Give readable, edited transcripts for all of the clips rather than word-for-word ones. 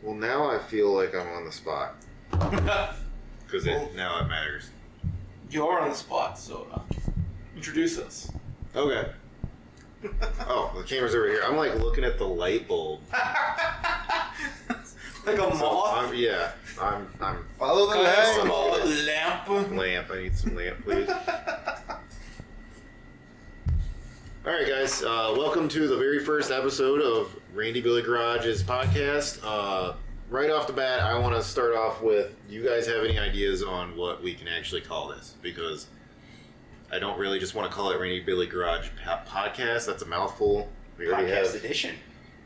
Well, now I feel like I'm on the spot. Because now it matters. You are on the spot, so introduce us. Okay. Oh, the camera's over here. I'm like looking at the light bulb. Like a moth? I'm Follow the Lamp. Lamp. I need some lamp, please. Alright guys, welcome to the very first episode of RandyBillyGarage's podcast. Right off the bat, I want to start off with, do you guys have any ideas on what we can actually call this? Because I don't really just want to call it RandyBillyGarage Podcast. That's a mouthful. We already Podcast have edition.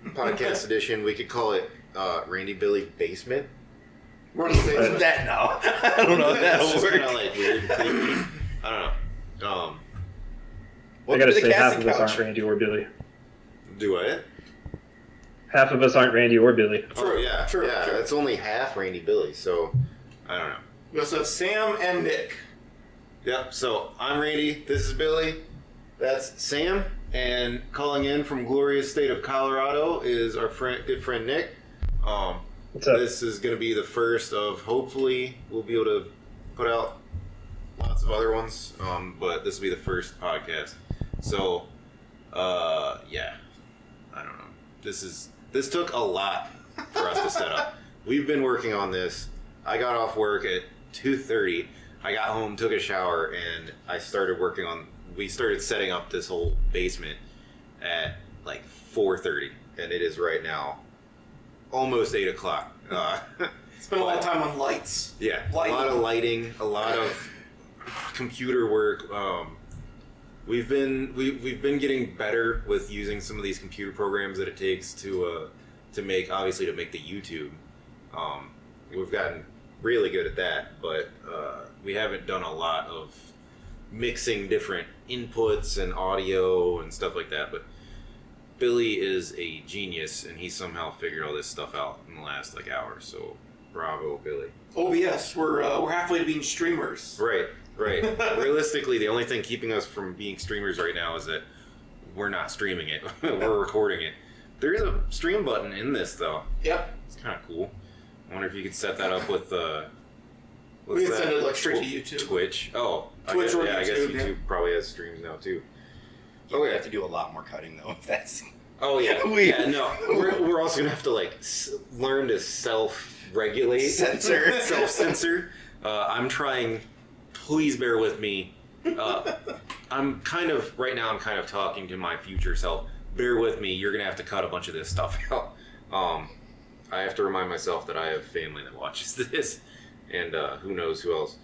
Podcast edition. We could call it Randy Billy Basement. We're in the basement. That no. I don't know if that'll It's just work. kind of like weird. Creepy. I don't know. I gotta to the say, half casting of us couch. aren't Randy or Billy. Do I? Half of us aren't Randy or Billy. Oh yeah, True. It's only half Randy Billy, so I don't know. We also have Sam and Nick. Yep. So I'm Randy. This is Billy. That's Sam. And calling in from glorious state of Colorado is our good friend Nick. What's up? This is going to be the first of, hopefully we'll be able to put out lots of other ones. But this will be the first podcast. So, yeah, I don't know. This took a lot for us to set up. We've been working on this. I got off work at 2:30. I got home, took a shower, and we started setting up this whole basement at like 4:30, and it is right now almost 8 o'clock. Spent a lot of time on lights. Yeah, Lighting. a lot of lighting, a lot of computer work. We've been getting better with using some of these computer programs that it takes to make the YouTube. We've gotten really good at that, but we haven't done a lot of mixing different inputs and audio and stuff like that. But Billy is a genius, and he somehow figured all this stuff out in the last hour. So bravo, Billy. Oh yes, we're halfway to being streamers. Right. Realistically, the only thing keeping us from being streamers right now is that we're not streaming it. We're recording it. There is a stream button in this, though. Yep. It's kind of cool. I wonder if you could set that up with We can send it straight to YouTube. Twitch. Oh, Twitch or I guess YouTube, YouTube yeah. probably has streams now too. We have to do a lot more cutting though. If that's Oh yeah. No. We're also gonna have to learn to self-regulate, self-censor. I'm trying. Please bear with me. I'm kind of talking to my future self. Bear with me. You're gonna have to cut a bunch of this stuff out. I have to remind myself that I have family that watches this, and who knows who else.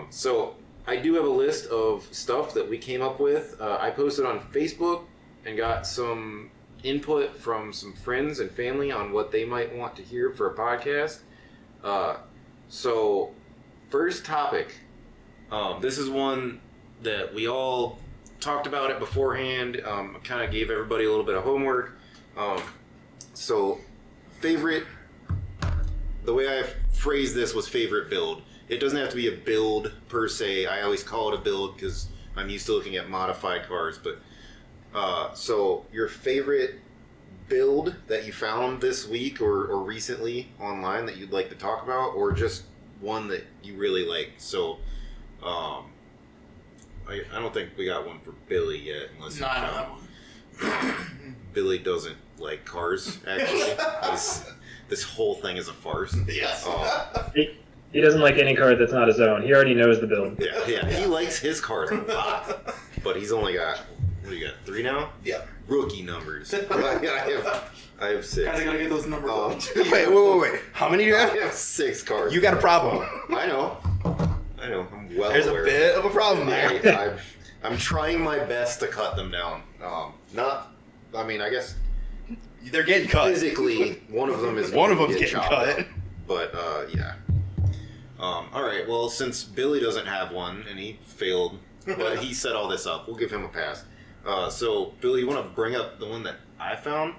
So I do have a list of stuff that we came up with. I posted on Facebook and got some input from some friends and family on what they might want to hear for a podcast. So first topic. This is one that we all talked about it beforehand. Kind of gave everybody a little bit of homework. So favorite, the way I phrased this was favorite build. It doesn't have to be a build per se. I always call it a build because I'm used to looking at modified cars. But so your favorite build that you found this week or recently online that you'd like to talk about, or just one that you really like. So I don't think we got one for Billy yet, unless No, I don't have one. Billy doesn't like cars, actually. This whole thing is a farce. Yes. He doesn't like any card that's not his own. He already knows the build. Yeah. He likes his cars a lot, but he's only got, what do you got, 3 now? Yeah. Rookie numbers. I have 6. Guys, I gotta get those numbers up. Wait. How many do you I have? have 6 cars. You got a problem. I know. I'm well There's aware. a bit of a problem there. I'm trying my best to cut them down. I guess They're getting cut. physically, one of them is One of gonna them's get getting chopped cut. up. But, yeah. All right, well, since Billy doesn't have one, and he failed, but he set all this up, we'll give him a pass. So, Billy, you want to bring up the one that I found?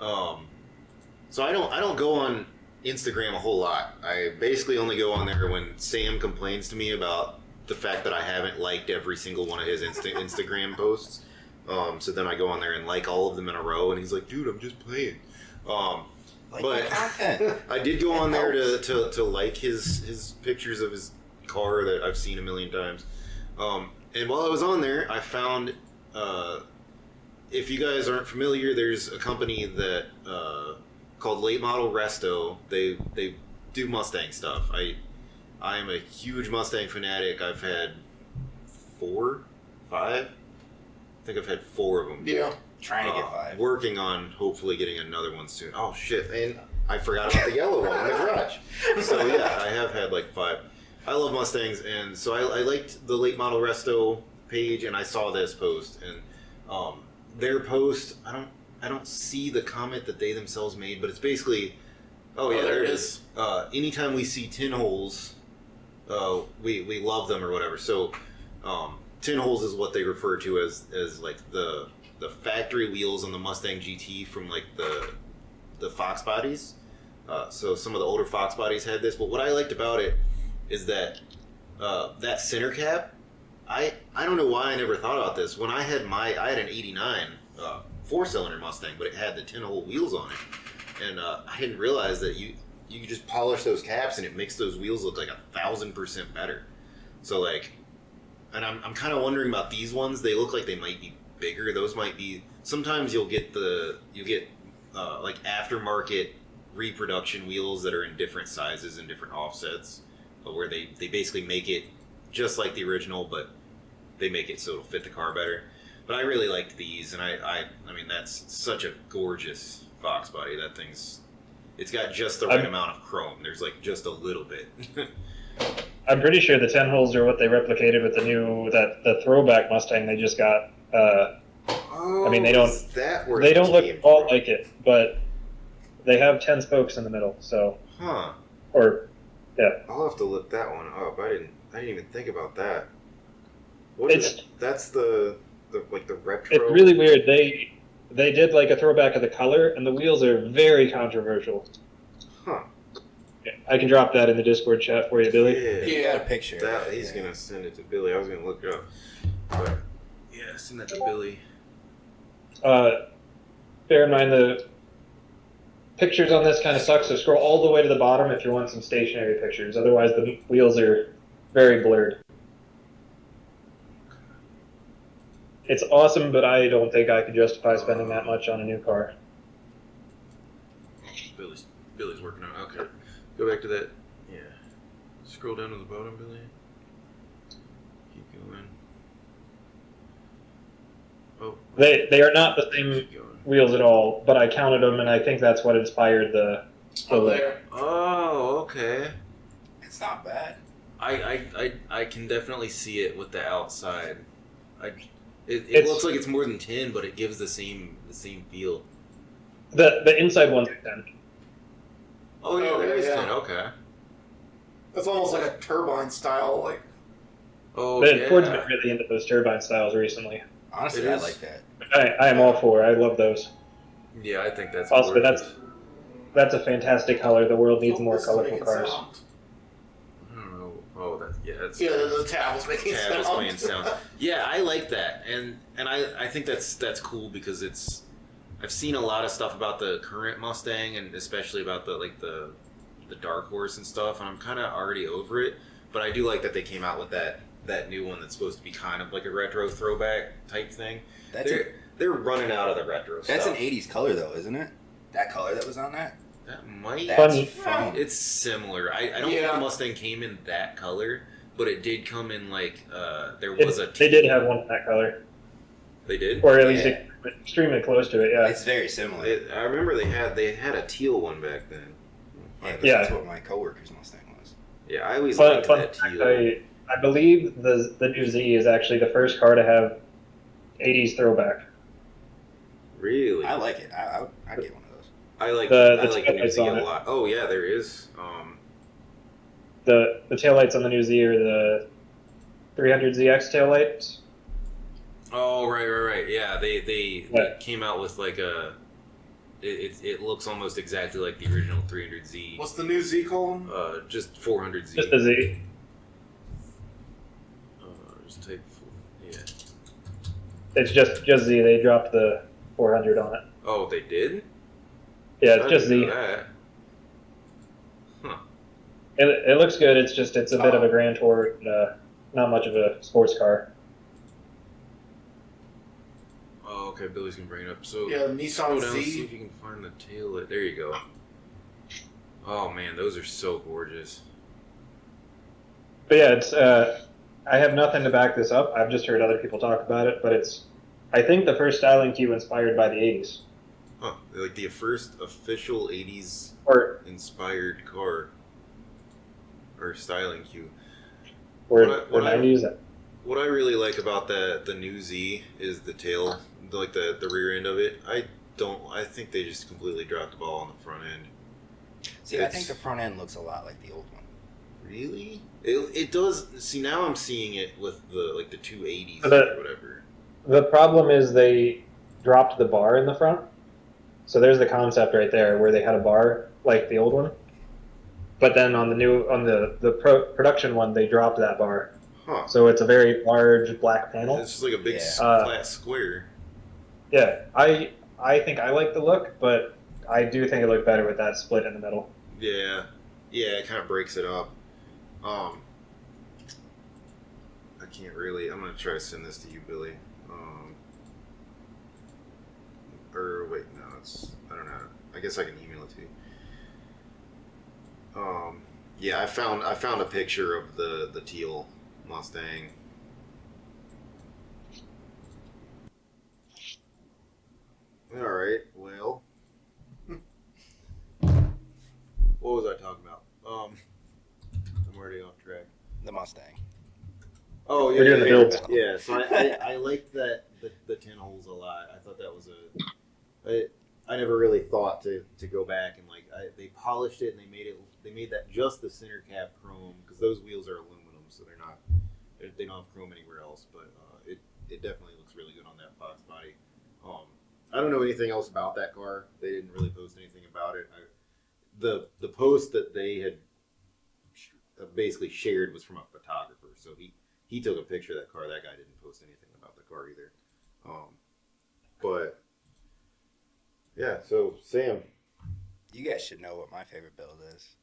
So I don't go on Instagram a whole lot. I basically only go on there when Sam complains to me about the fact that I haven't liked every single one of his Instagram posts. So then I go on there and like all of them in a row, and he's like, dude, I'm just playing. Like but the content. I did go on there to like his pictures of his car that I've seen a million times. And while I was on there, I found, if you guys aren't familiar, there's a company that called Late Model Resto. They do Mustang stuff. I am a huge Mustang fanatic. I've had 5. I think I've had 4 of them. Yeah. Trying to get 5. Working on hopefully getting another one soon. Oh shit, and I forgot about the yellow one in the garage. So yeah, I have had like 5. I love Mustangs, and so I liked the Late Model Resto page, and I saw this post, and their post, I don't see the comment that they themselves made, but it's basically, there it is. Anytime we see tin holes, we love them or whatever. So tin holes is what they refer to as like the factory wheels on the Mustang GT from like the Fox bodies. So some of the older Fox bodies had this, but what I liked about it is that that center cap, I don't know why I never thought about this. When I had an 89 4-cylinder Mustang, but it had the tin hole wheels on it, and I didn't realize that you could just polish those caps and it makes those wheels look like 1,000% better. So like, and I'm kind of wondering about these ones. They look like they might be bigger. Those might be. Sometimes you'll get like aftermarket reproduction wheels that are in different sizes and different offsets, where they basically make it just like the original, but they make it so it'll fit the car better. But I really liked these, and I mean, that's such a gorgeous Fox body. That it's got just the right amount of chrome. There's like just a little bit. I'm pretty sure the 10 holes are what they replicated with the throwback Mustang they just got. I mean, they don't look all like it, but they have 10 spokes in the middle. So, yeah. I'll have to look that one up. I didn't even think about that. That's the retro. It's really weird. They did like a throwback of the color, and the wheels are very controversial. Huh. I can drop that in the Discord chat for you, Billy. Yeah, got a picture. He's gonna send it to Billy. I was gonna look it up. But yeah, send that to Billy. Bear in mind the pictures on this kind of suck, so scroll all the way to the bottom if you want some stationary pictures. Otherwise, the wheels are very blurred. It's awesome, but I don't think I could justify spending that much on a new car. Billy's working on it. Okay. Go back to that. Yeah. Scroll down to the bottom, Billy. Keep going. Oh. They are not the same wheels at all, but I counted them, and I think that's what inspired the there. Oh, okay. It's not bad. I can definitely see it with the outside. It looks like it's more than 10, but it gives the same feel. The inside one's 10. Oh yeah, there is 10. Okay. It's almost like a turbine style, like. Oh yeah. Ford's been really into those turbine styles recently. Honestly, I like that. I am all for it. I love those. Yeah, I think that's also that's a fantastic color. The world needs more colorful cars. Sound. I don't know. Oh, that's the tablet's making sound. Yeah, I like that, and I think that's cool because I've seen a lot of stuff about the current Mustang, and especially about the Dark Horse and stuff, and I'm kind of already over it. But I do like that they came out with that new one that's supposed to be kind of like a retro throwback type thing. They're running out of the retro stuff. That's an 80s color, though, isn't it? That color that was on that? That might. Funny. It's similar. I don't think the Mustang came in that color, but it did come in like They did have one in that color. They did, or at least extremely close to it. Yeah, it's very similar. I remember they had a teal one back then. Yeah, that's what my coworker's Mustang was. Yeah, I always liked that teal. I believe the new Z is actually the first car to have 80s throwback. Really? I like it. I'd get one of those. I like the new Z a lot. Oh yeah, there is. The taillights on the new Z are the 300ZX taillights. Oh right. Yeah, they came out with like a. It looks almost exactly like the original 300Z. What's the new Z called? Just 400Z. Just the Z. Just type 4. Yeah. It's just Z. They dropped the 400 on it. Oh, they did? Yeah, it's just Z. Huh. It looks good. It's just it's a bit of a Grand Tour, not much of a sports car. Oh, okay. Billy's gonna bring it up. So Yeah, the Nissan scroll down, Z. see if you can find the tail. There you go. Oh man, those are so gorgeous. But yeah, it's I have nothing to back this up. I've just heard other people talk about it, but it's I think the first styling cue inspired by the 80s. Huh? Like the first official '80s Or inspired car or styling cue. or What I- 90s. What I really like about the new Z is the tail, like the rear end of it. I think they just completely dropped the ball on the front end. See, I think the front end looks a lot like the old one. Really? It does. See, now I'm seeing it with the 280s But- or whatever. The problem is they dropped the bar in the front. So there's the concept right there where they had a bar like the old one. But then on the production one, they dropped that bar. Huh. So it's a very large black panel. It's just like a big Yeah. flat square. Yeah, I think I like the look, but I do think it looked better with that split in the middle. Yeah. Yeah, it kind of breaks it up. I can't really. I'm gonna try to send this to you, Billy. Or wait, no, I don't know. I guess I can email it to you. Yeah, I found a picture of the teal Mustang. All right. Well, what was I talking about? I'm already off track. The Mustang. Oh yeah, We're doing the builds. Yeah, so I liked that the 10 holes a lot. I thought that was I never really thought to go back and they polished it and they made that just the center cap chrome because those wheels are aluminum, so they don't have chrome anywhere else. But it definitely looks really good on that Fox body. I don't know anything else about that car. They didn't really post anything about it. The post that they had basically shared was from a photographer, so he took a picture of that car. That guy didn't post anything about the car either. But yeah, so Sam, You guys should know what my favorite build is.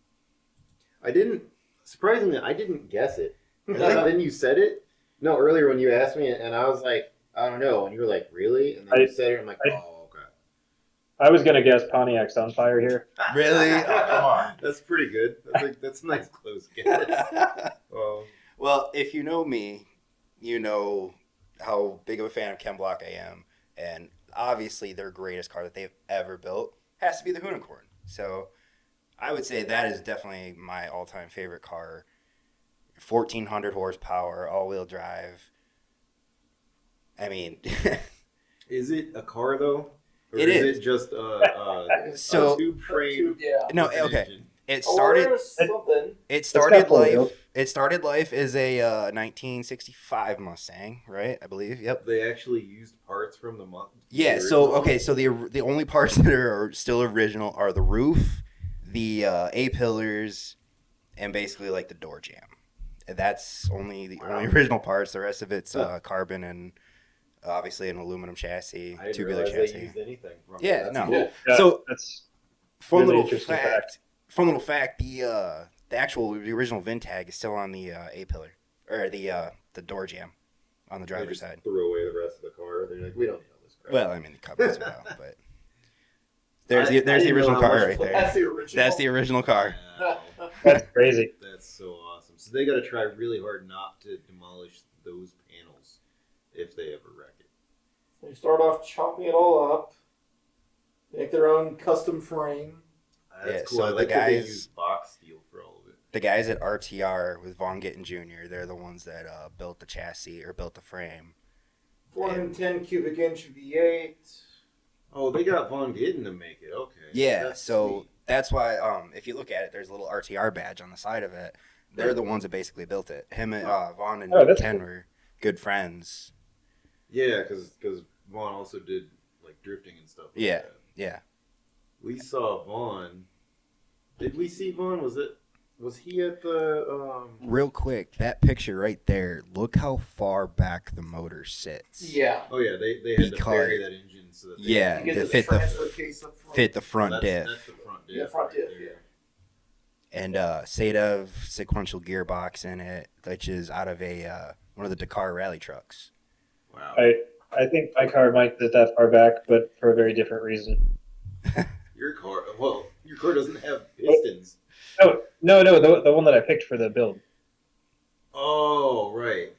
surprisingly, I didn't guess it. And then you said it. No, earlier when you asked me, and I was like, I don't know, and you were like, really? And then you said it, I'm like, oh, okay. I was gonna guess Pontiac Sunfire here. Really? Oh, come on. That's pretty good. That's a nice close guess. Well, if you know me, you know how big of a fan of Ken Block I am, and obviously their greatest car that they've ever built has to be the Unicorn. So I would say that is definitely my all-time favorite car. 1,400 horsepower, all-wheel drive. I mean, Is it a car though? Or It is is. it just a So- tube frame? Yeah. no, with an okay. engine? It Or started. something. It got started four life. wheels. It started life as a 1965 Mustang, right? I believe. Yep. They actually used parts from the Yeah. the So original? okay. So the only parts that are still original are the roof, the A pillars, and basically like the door jamb. And that's only original parts. The rest of it's carbon and obviously an aluminum chassis, I didn't tubular realize chassis. they used anything from it. Yeah, That's no. cool. Yeah, So- that's Fun Really little interesting fact. Fun little fact. The original VIN tag is still on the A pillar or the door jamb on the They driver's just side. threw away the rest of the car. They're like, we don't need all this crap. Well, I mean, the cover as well, but there's I the didn't know original how car much- right there. That's the original. That's the original car. Wow. that's crazy. That's so awesome. So they got to try really hard not to demolish those panels if they ever wreck it. They start off chopping it all up, make their own custom frame. That's Yeah, cool. so I the like that they guys- use box steel for all of it. The guys at RTR with Von Gittin Jr., they're the ones that built the chassis or built the frame. 410 cubic inch V8. Oh, they got Von Gittin to make it. Okay. Yeah, That's so sweet. that's why if you look at it, there's a little RTR badge on the side of it. They're the ones that basically built it. Him and Vaughn and Oh, that's Ken cool. were good friends. Yeah, because Vaughn also did like drifting and stuff. Like Yeah. that. Yeah. We saw Vaughn. Did we see Vaughn? Was it Was he at the? Real quick, that picture right there. Look how far back the motor sits. Yeah. Oh yeah, they had to bury that engine so that to fit the front diff. That's the front diff. Yeah, front diff. Yeah. And Sadev sequential gearbox in it, which is out of a one of the Dakar rally trucks. Wow. I think my car might sit that far back, but for a very different reason. Your car doesn't have pistons. No, the one that I picked for the build. Oh, right.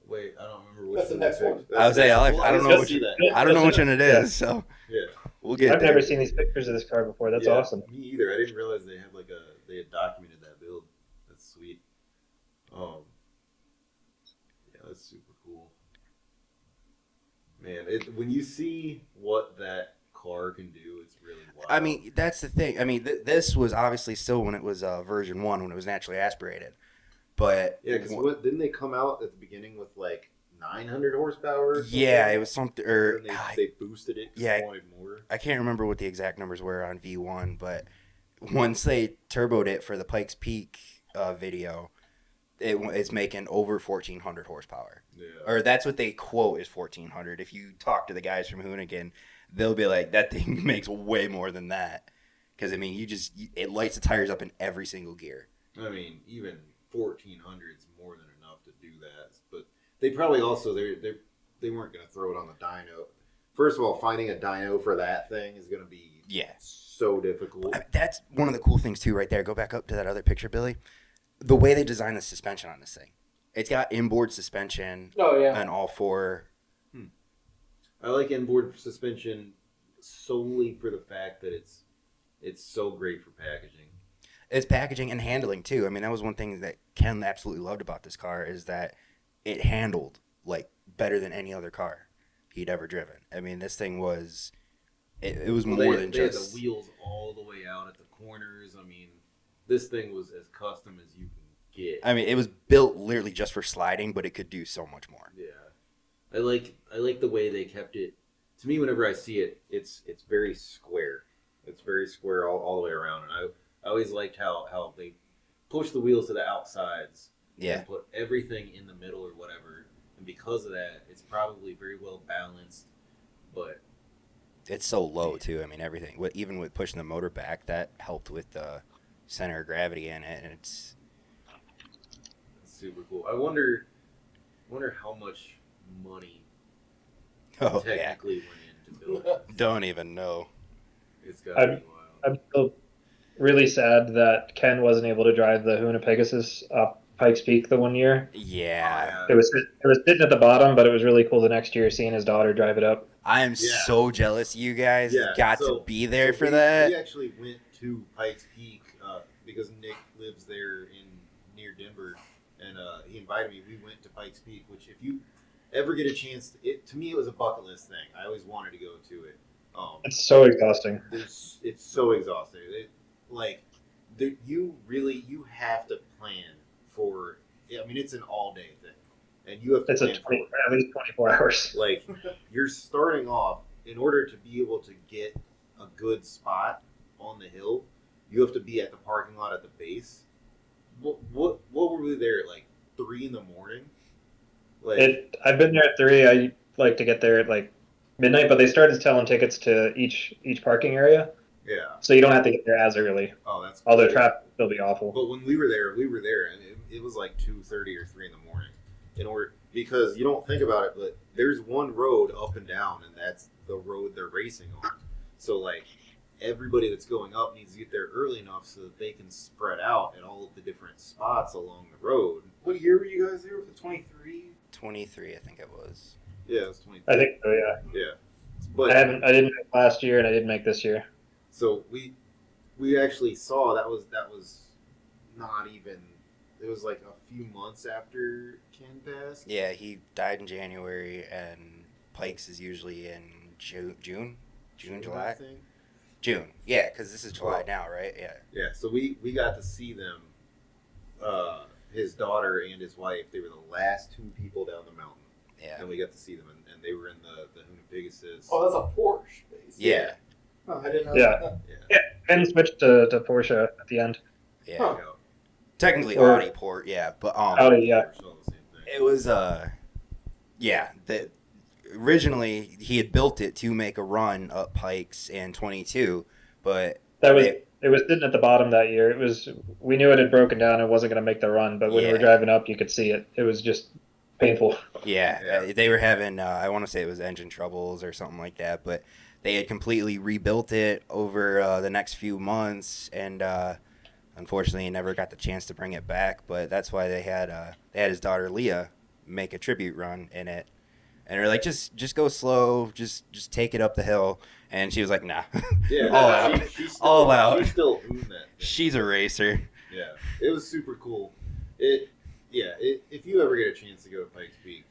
Wait, I don't remember which That's the next one. I was saying, I don't know which one it is. So yeah, we'll get. I've never seen these pictures of this car before. That's awesome. Me either. I didn't realize they had documented that build. That's sweet. Yeah, that's super cool. Man, when you see what that car can do, it's really wild. I mean, that's the thing. I mean, this was obviously still when it was version 1, when it was naturally aspirated. But yeah, because didn't they come out at the beginning with like 900 horsepower? Yeah, it was something. Or they boosted it. They wanted more. I can't remember what the exact numbers were on V1, but once they turboed it for the Pikes Peak video, it's making over 1,400 horsepower. Yeah. Or that's what they quote is 1,400. If you talk to the guys from Hoonigan, they'll be like, that thing makes way more than that. Because, I mean, it lights the tires up in every single gear. I mean, even 1,400 is more than enough to do that. But they probably also, they weren't going to throw it on the dyno. First of all, finding a dyno for that thing is going to be so difficult. That's one of the cool things, too, right there. Go back up to that other picture, Billy. The way they designed the suspension on this thing. It's got inboard suspension on all four. I like inboard suspension solely for the fact that it's so great for packaging. It's packaging and handling too. I mean, that was one thing that Ken absolutely loved about this car is that it handled like better than any other car he'd ever driven. I mean, this thing was it was more than just had the wheels all the way out at the corners. I mean, this thing was as custom as you can get. I mean, it was built literally just for sliding, but it could do so much more. Yeah. I like the way they kept it. To me, whenever I see it, it's very square. It's very square all the way around. And I always liked how they push the wheels to the outsides and put everything in the middle or whatever. And because of that, it's probably very well balanced. But it's so low too. I mean, everything. Even with pushing the motor back, that helped with the center of gravity in it, and it's super cool. I wonder how much money technically went into building it. Don't even know. It's got to be wild. I'm still really sad that Ken wasn't able to drive the Hoona Pegasus up Pikes Peak the one year. Yeah. It was sitting at the bottom, but it was really cool the next year seeing his daughter drive it up. I am so jealous you guys got to be there for that. We actually went to Pikes Peak because Nick lives there near Denver, and he invited me. We went to Pikes Peak, which if you ever get a chance, to me it was a bucket list thing. I always wanted to go to it. It's so exhausting. It's so exhausting. You have to plan for. I mean, it's an all-day thing, and you have to. At least 24 hours. Like you're starting off in order to be able to get a good spot on the hill. You have to be at the parking lot at the base. What were we there at, like 3 a.m? I've been there at 3. I like to get there at like midnight, but they started selling tickets to each parking area. Yeah. So you don't have to get there as early. Oh, that's. Although traffic will still be awful. But when we were there, and it was like 2:30 or 3 a.m. Because you don't think about it, but there's one road up and down, and that's the road they're racing on. So like everybody that's going up needs to get there early enough so that they can spread out at all of the different spots along the road. What year were you guys there? Was it 23? 23, I think it was. Yeah, it was 23. I think so. Yeah. Yeah, but I didn't make last year, and I didn't make this year. So we actually saw that was not even. It was like a few months after Ken passed. Yeah, he died in January, and Pikes is usually in June, July. June, yeah, because this is July now, right? Yeah. Yeah, so we got to see them, his daughter and his wife. They were the last 2 people down the mountain. Yeah. And we got to see them, and they were in the Hoona Pegasus. Oh, that's a Porsche, basically. Yeah. Oh, I didn't know that. Yeah, Ken switched to Porsche at the end. Yeah. Technically Audi port, yeah, but Audi, yeah. It was originally he had built it to make a run up Pikes in 22, but it was sitting at the bottom that year. We knew it had broken down and wasn't going to make the run, but when we were driving up, you could see it. It was just painful. Yeah. They were having I want to say it was engine troubles or something like that, but they had completely rebuilt it over the next few months, and unfortunately, he never got the chance to bring it back. But that's why they had his daughter Leah make a tribute run in it, and they're like, just go slow, just take it up the hill. And she was like, nah. Yeah, all out. She's still doing that thing. She's a racer. Yeah, it was super cool. If you ever get a chance to go to Pikes Peak,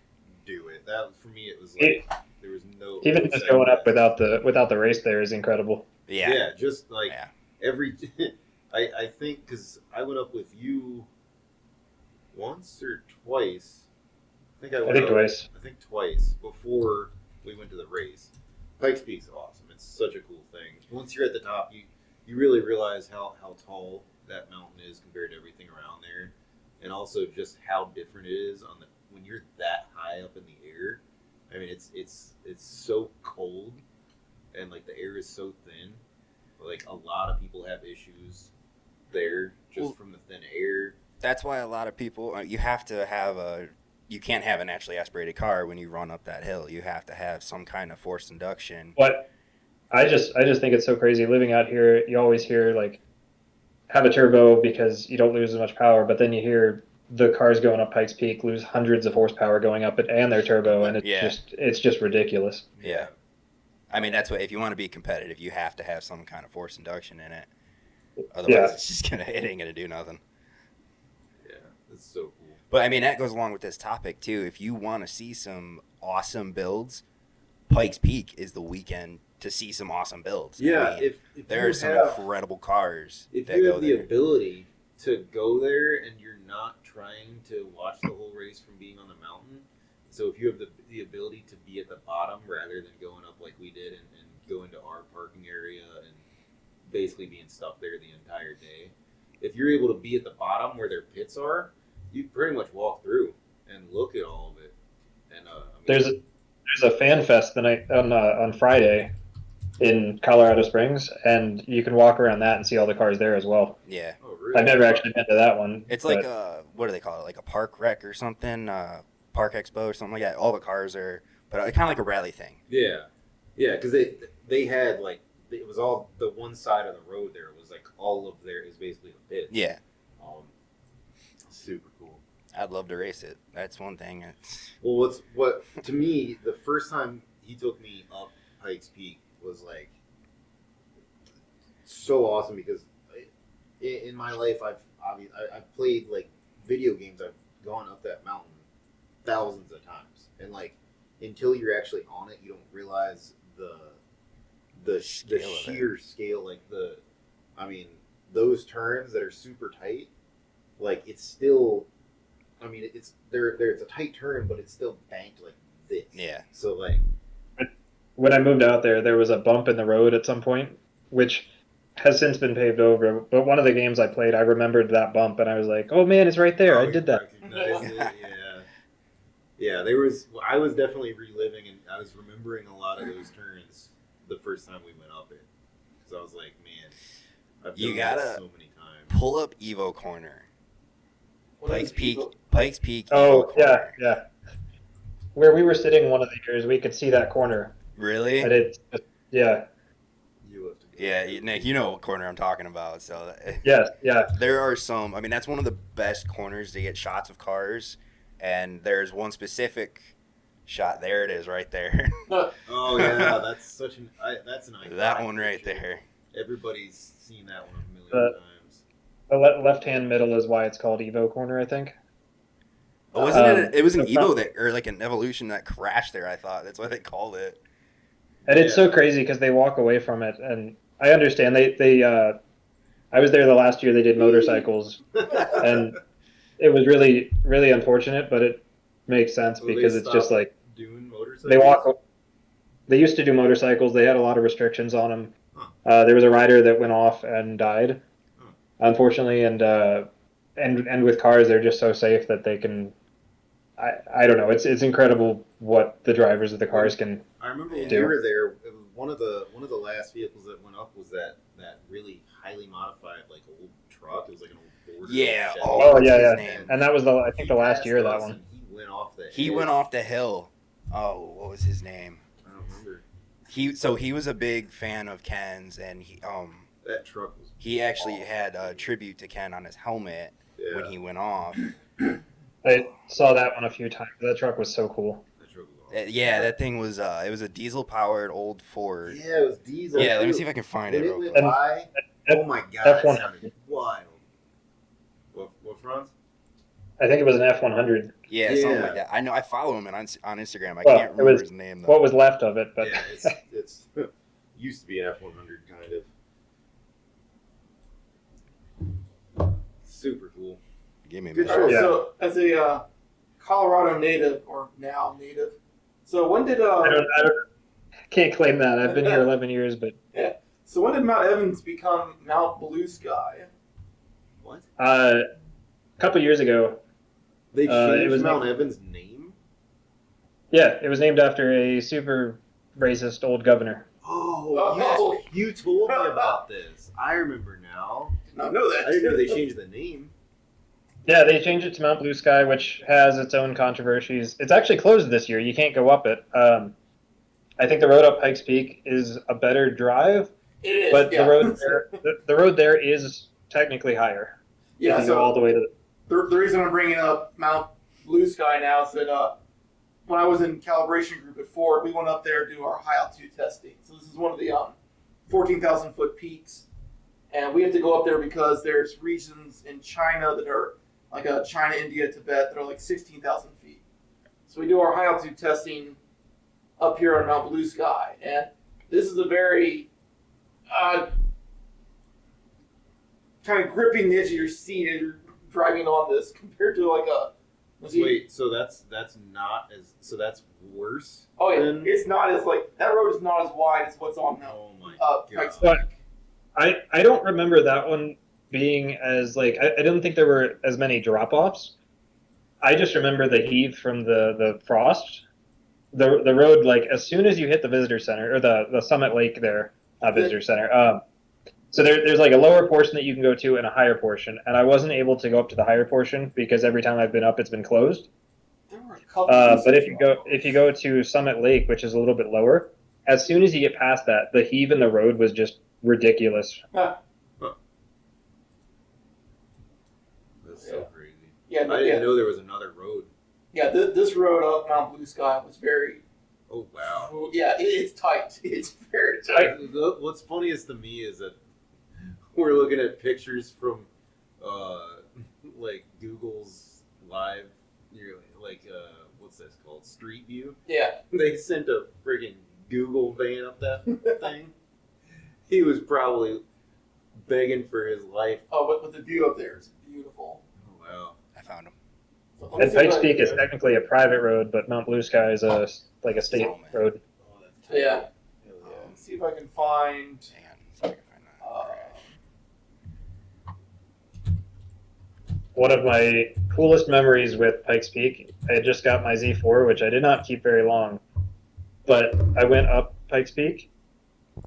do it. That for me, it was like there was no. Even just going up without the race there is incredible. Yeah. Yeah, just like every. I think because I went up with you once or twice. I think twice. I think twice before we went to the race. Pikes Peak's awesome. It's such a cool thing. Once you're at the top, you really realize how tall that mountain is compared to everything around there, and also just how different it is when you're that high up in the air. I mean, it's so cold, and like the air is so thin. Like a lot of people have issues there just from the thin air. That's why a lot of people you have to have you can't have a naturally aspirated car when you run up that hill. You have to have some kind of forced induction. But I just think it's so crazy living out here. You always hear like have a turbo because you don't lose as much power, but then you hear the cars going up Pikes Peak lose hundreds of horsepower going up it and their turbo, and it's just ridiculous. Yeah. I mean, that's what if you want to be competitive, you have to have some kind of forced induction in it. Otherwise, it's just it ain't gonna do nothing. Yeah, it's so cool. But I mean, that goes along with this topic too. If you want to see some awesome builds, Pikes Peak is the weekend to see some awesome builds. Yeah, I mean, if there are some incredible cars. If you have the ability to go there and you're not trying to watch the whole race from being on the mountain, so if you have the ability to be at the bottom rather than going up like we did and go into our parking area and basically being stuck there the entire day, if you're able to be at the bottom where their pits are, you pretty much walk through and look at all of it. And there's a fan fest the night on Friday in Colorado Springs, and you can walk around that and see all the cars there as well. Yeah. Oh, really? I've never actually been to that one. It's like what do they call it? Like a park rec or something? Park expo or something like that. All the cars are, but kind of like a rally thing. Yeah, because they had like it was all the one side of the road there was like all of there is basically the pit. Yeah. Super cool. I'd love to race it. That's one thing. Well, what to me the first time he took me up Pikes Peak was like so awesome because in my life I've played like video games. I've gone up that mountain thousands of times, and like until you're actually on it, you don't realize the sheer scale. Like those turns that are super tight. Like it's still, I mean, it's a tight turn, but it's still banked like this. Yeah. So like, when I moved out there was a bump in the road at some point, which has since been paved over. But one of the games I played, I remembered that bump, and I was like, "Oh man, it's right there! I did that." Yeah. I was definitely reliving, and I was remembering a lot of those turns the first time we went up it, because I was like, "Man, I've done that so many times." Pull up Evo Corner. Pikes Peak. Oh, yeah. Where we were sitting one of the years, we could see that corner. Really? And it's just, yeah. You have to go. Yeah, Nick, you know what corner I'm talking about. So yes, yeah. There are some. I mean, that's one of the best corners to get shots of cars, and there's one specific shot. There it is, right there. Oh yeah, that's an iconic. That one right there. Everybody's seen that one a million times. The left-hand middle is why it's called Evo Corner, I think. Oh, wasn't it? It was an Evo or like an Evolution that crashed there. I thought that's why they called it. And it's so crazy because they walk away from it, and I understand they. I was there the last year they did motorcycles, and it was really, really unfortunate, but it makes sense because it's just like doing motorcycles? they walk. They used to do motorcycles. They had a lot of restrictions on them. There was a rider that went off and died. Unfortunately, and and with cars, they're just so safe that they can. I don't know. It's incredible what the drivers of the cars can. I remember when do. we were there. One of the last vehicles that went up was that really highly modified like old truck. It was like an old Ford. Yeah. Chevy. Oh, yeah. Name? And that was I think the last year of that us one. and He went off the. He went off the hill. Oh, what was his name? I don't remember. He was a big fan of Ken's, and that truck was. he actually had a tribute to Ken on his helmet when he went off. I saw that one a few times. That truck was so cool. That truck was awesome. Yeah, that thing was it was a diesel powered old Ford. Yeah, it was diesel. Yeah, let me see if I can find it. When it Real went quick. by, oh my god, F100. that sounded wild. What front? I think it was an F100. Yeah, something like that. I know. I follow him on Instagram. I Well, can't it remember was his name though. What was left of it, but Yeah, it's used to be an F100 kind of. Super cool. Give me a Good minute. show. Yeah. So, as a Colorado native, or now native, so when did I can't claim that. I've been here 11 years, but so when did Mount Evans become Mount Blue Sky? What? a couple years ago, They it changed was Mount Evans' name? yeah, it was named after a super racist old governor. Oh, yes. You told me about this. I remember now. Did not know that. I didn't know they changed the name. Yeah, they changed it to Mount Blue Sky, which has its own controversies. It's actually closed this year. You can't go up it. I think the road up Pikes Peak is a better drive, It is, but yeah. the road there is technically higher. You Yeah, can go all the way to the reason I'm bringing up Mount Blue Sky now is that when I was in calibration group at Ford, we went up there to do our high altitude testing. So this is one of the 14,000 foot peaks, and we have to go up there because there's regions in China that are like China, India, Tibet that are like 16,000 feet. So we do our high altitude testing up here on Mount Blue Sky, and this is a very kind of gripping the edge of your seat as you're driving on this compared to like a. Wait, so that's not as that's worse? Oh yeah, than- it's not as like that road is not as wide as what's on Oh my Pikes god. Peak. I don't remember that one being as like I don't think there were as many drop offs. I just remember the heave from the frost. The road, like as soon as you hit the visitor center or the Summit Lake there, not visitor center. So there's like a lower portion that you can go to and a higher portion, and I wasn't able to go up to the higher portion because every time I've been up, it's been closed. There were a couple But if you go to Summit Lake, which is a little bit lower, as soon as you get past that, the heave in the road was just ridiculous. That's so crazy. Yeah, I didn't know there was another road. Yeah, this road up Mount Blue Sky was very. Oh wow. Yeah, it's tight. It's very tight. What's funniest to me is that we're looking at pictures from like Google's live what's this called? Street View. Yeah. They sent a friggin' Google van up that thing. He was probably begging for his life. Oh, but the view up there is beautiful. Oh wow. I found him. So let me And see if Pikes I- Peak is technically a private road, but Mount Blue Sky is a state Oh, man. road. Oh, that's tight. Yeah. Hell yeah. Let's see if I can find. Hang on. See if I can find that. One of my coolest memories with Pikes Peak, I had just got my Z4, which I did not keep very long, but I went up Pikes Peak,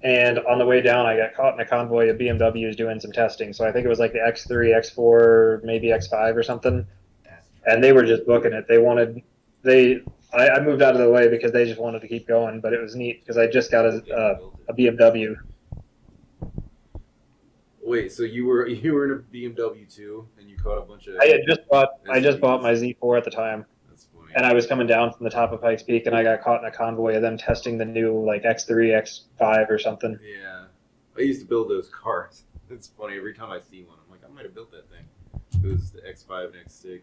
and on the way down, I got caught in a convoy of BMWs doing some testing. So I think it was like the X3, X4, maybe X5 or something, and they were just booking it. I moved out of the way because they just wanted to keep going, but it was neat because I just got a BMW. Wait, so you were in a BMW too, and you caught a bunch of. I had just bought my Z4 at the time, That's funny. and I was coming down from the top of Pikes Peak, and I got caught in a convoy of them testing the new like X3, X5 or something. Yeah, I used to build those cars. It's funny every time I see one, I'm like, I might have built that thing. It was the X5 and X6.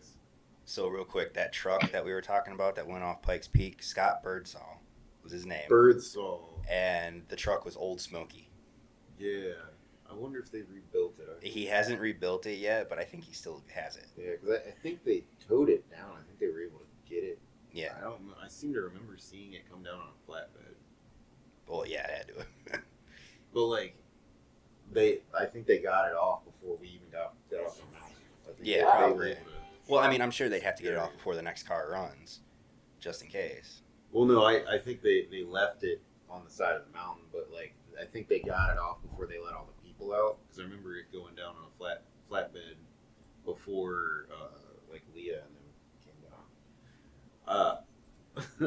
So real quick, that truck that we were talking about that went off Pikes Peak, Scott Birdsall was his name. Birdsall. And the truck was Old Smoky. Yeah, I wonder if they rebuilt it. He hasn't rebuilt it yet, but I think he still has it. Yeah, because I think they towed it down. I think they were able to get it. Yeah. I don't know. I seem to remember seeing it come down on a flatbed. Well, yeah, it had to. But like, I think they got it off before we even got off the mountain. think Yeah, they'll be probably. able to- Well, I mean, I'm sure they'd have to get it off before the next car runs, just in case. Well, no, I think they left it on the side of the mountain, but like I think they got it off before they let all the people out. Because I remember it going down on a flatbed before like Leah and them came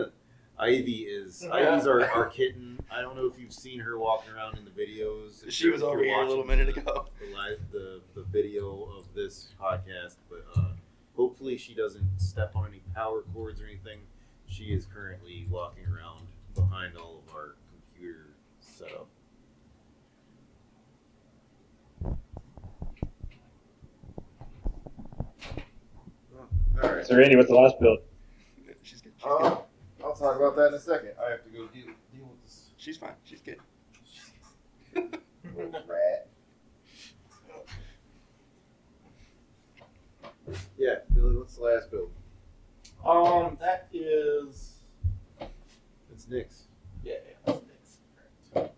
down. Ivy's our kitten. I don't know if you've seen her walking around in the videos. She was over here a little minute ago. The video of this podcast, but hopefully she doesn't step on any power cords or anything. She is currently walking around behind all of our computer setup. All right. So Randy, what's the last build? She's good. I'll talk about that in a second. I have to go deal with this She's fine. She's good. little rat. Yeah, Billy, what's the last build? That is. It's Nick's. Yeah, that's next.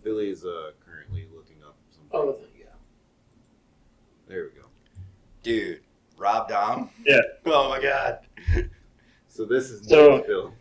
Billy's currently looking up something. Oh, the thing, yeah. There we go. Dude, Rob Dom? Yeah. Oh my god. So this is So- Nick's build.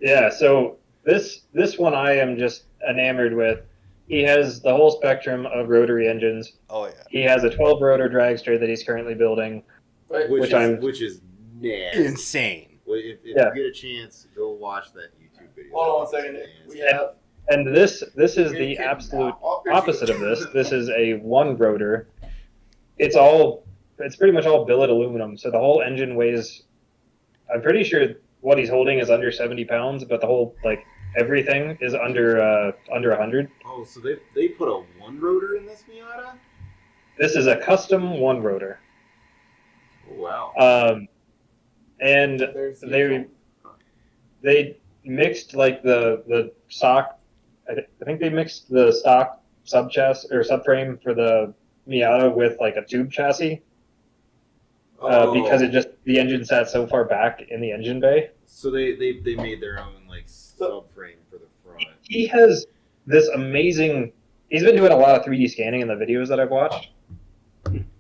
Yeah, so this one I am just enamored with. He has the whole spectrum of rotary engines. Oh yeah. He has a 12-rotor dragster that he's currently building. Which is nasty. Insane. If Yeah. you get a chance, go watch that YouTube video. Hold on one second, Nick. We have. And this is You're the kidding absolute now. opposite of this. This is a one-rotor. It's pretty much all billet aluminum, so the whole engine weighs, I'm pretty sure what he's holding is under 70 pounds, but the whole, like, everything is under 100. Oh, so they put a one rotor in this Miata? This is a custom one-rotor. Wow. And There's the they mixed, like, the stock, I think they mixed the stock subchassis or subframe for the Miata with, like, a tube chassis. Because the engine sat so far back in the engine bay. So they made their own like subframe for the front. He has this amazing. He's been doing a lot of 3D scanning in the videos that I've watched,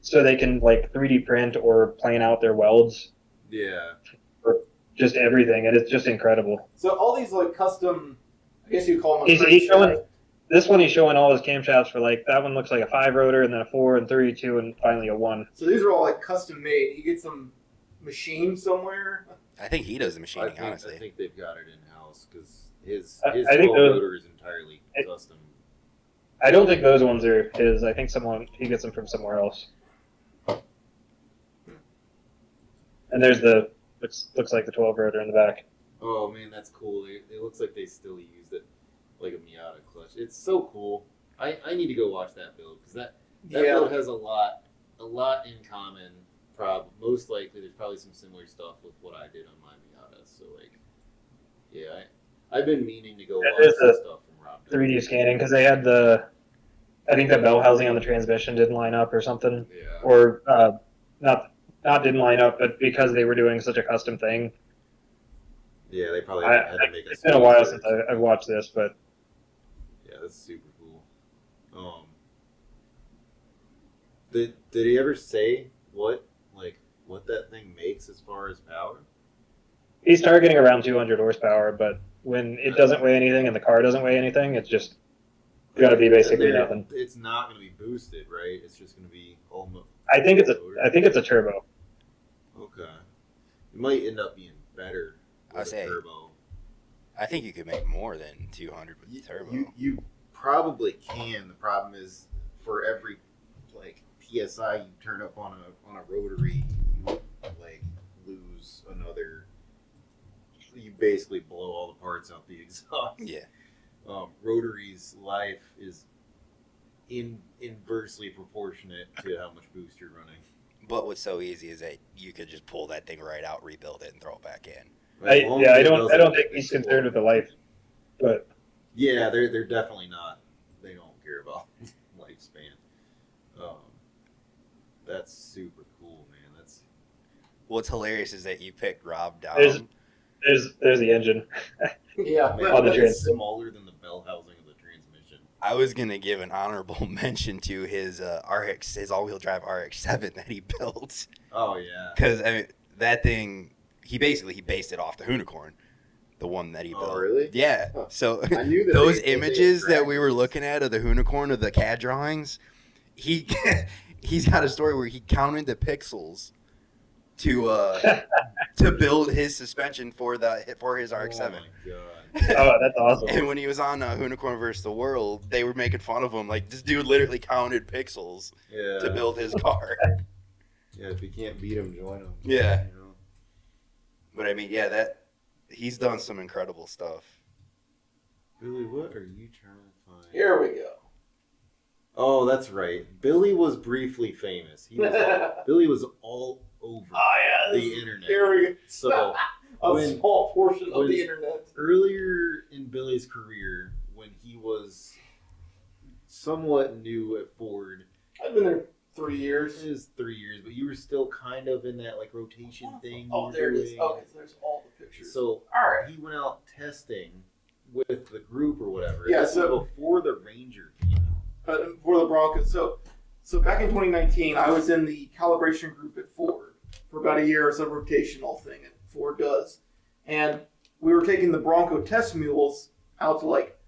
so they can like 3D print or plan out their welds, Yeah. just everything, and it's just incredible. So all these like custom, I guess you call them. He's showing this one. He's showing all his camshafts for like that one looks like a 5-rotor, and then a 4 and 32, and finally a 1. So these are all like custom made. He gets them machined somewhere. I think he does the machining, I honestly. think they've got it in house because his I think 12 those- rotor is entirely custom. I don't think those ones are his. I think he gets them from somewhere else. And there's the looks like the 12-rotor in the back. Oh man, that's cool. It looks like they still used it like a Miata clutch. It's so cool. I need to go watch that build because that build has a lot in common. Most likely, there's probably some similar stuff with what I did on my Miata. So like, yeah, I've been meaning to go watch There's some a stuff from Rob. 3D scanning because they had I think the bell housing on the transmission didn't line up or something, Yeah. or not didn't line up, but because they were doing such a custom thing. Yeah, they probably had to make It's been a while since I've watched this, but yeah, that's super cool. Did he ever say what that thing makes as far as power? he's targeting around 200 horsepower. But when it doesn't weigh anything and the car doesn't weigh anything, it's just going to be basically nothing. It's not going to be boosted, right? It's just going to be almost. I think it's a turbo. Okay. It might end up being better with say, a turbo. I think you could make more than 200 with the turbo. You probably can. The problem is for every like PSI you turn up on a rotary, you like lose another. You basically blow all the parts out the exhaust. Yeah. Rotary's life is inversely proportionate to how much boost you're running. But what's so easy is that you could just pull that thing right out, rebuild it, and throw it back in. I don't think he's concerned with the life, but yeah, they're definitely not. They don't care about lifespan. That's super cool, man. That's What's hilarious is that you picked Rob down. there's the engine. Yeah, man, on the that's transmission. smaller than the bell housing of the transmission. I was gonna give an honorable mention to his his all-wheel drive RX-7 that he built. Oh yeah. Because I mean that thing, he based it off the Unicorn, the one that he built. Oh really? Yeah. Huh. So I knew that those images that we were looking at of the Unicorn of the CAD drawings, he's got a story where he counted the pixels to build his suspension for his RX-7. Oh my god. Oh, that's awesome. And when he was on Unicorn vs. the World, they were making fun of him. Like, this dude literally counted pixels to build his car. Yeah, if you can't beat him, join him. Yeah. You know? But I mean, yeah, he's done some incredible stuff. Billy, what are you trying to find? Here we go. Oh, that's right. Billy was briefly famous. Billy was all over the internet. Here we go. So a small portion of the internet. Earlier in Billy's career, when he was somewhat new at Ford, I've been there 3 years. it was 3 years, but you were still kind of in that like rotation thing. you Oh, were there it is. doing. Okay, so there's all the pictures. So all right. he went out testing with the group or whatever. Yeah, This was so- before the Ranger came out. For the Broncos. So back in 2019, I was in the calibration group at Ford for about a year. It's a rotational thing that Ford does. And we were taking the Bronco test mules out to like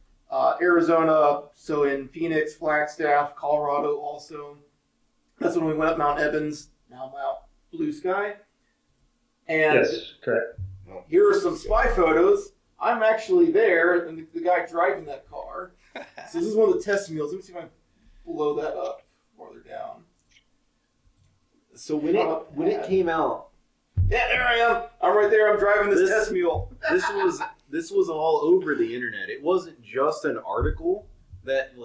Arizona, so in Phoenix, Flagstaff, Colorado also. That's when we went up Mount Evans, now Mount Blue Sky. And Yes, correct. here are some spy photos. I'm actually there, and the guy driving that car. So this is one of the test mules. Let me see if I can blow that up farther down. So when it came out, Yeah, there I am. I'm right there. I'm driving this test mule. this was all over the internet. It wasn't just an article that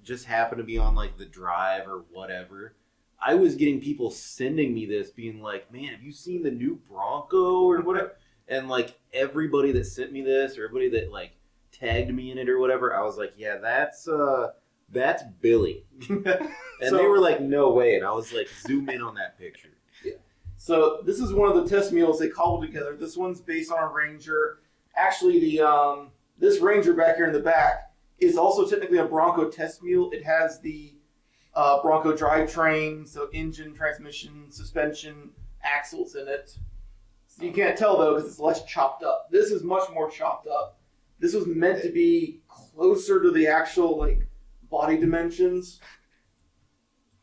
just happened to be on like the Drive or whatever. I was getting people sending me this, being like, "Man, have you seen the new Bronco or whatever?" And like everybody that sent me this, or everybody that like tagged me in it or whatever, I was like, "Yeah, that's Billy." And they were like, "No way!" And I was like, "Zoom in on that picture." So this is one of the test mules they cobbled together. This one's based on a Ranger. Actually, this Ranger back here in the back is also technically a Bronco test mule. It has the Bronco drivetrain, so engine, transmission, suspension, axles in it. So you can't tell though because it's less chopped up. This is much more chopped up. This was meant to be closer to the actual like body dimensions,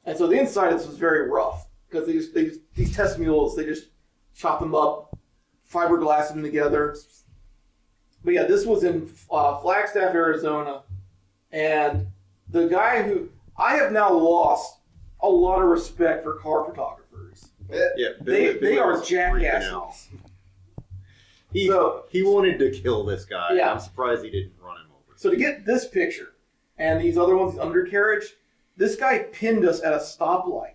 and so the inside of this was very rough. Because these test mules, they just chop them up, fiberglass them together. But yeah, this was in Flagstaff, Arizona. And the guy who... I have now lost a lot of respect for car photographers. Yeah, They are was freaking out. jackasses. He wanted to kill this guy. Yeah. I'm surprised he didn't run him over. So to get this picture, and these other ones, the undercarriage, this guy pinned us at a stoplight.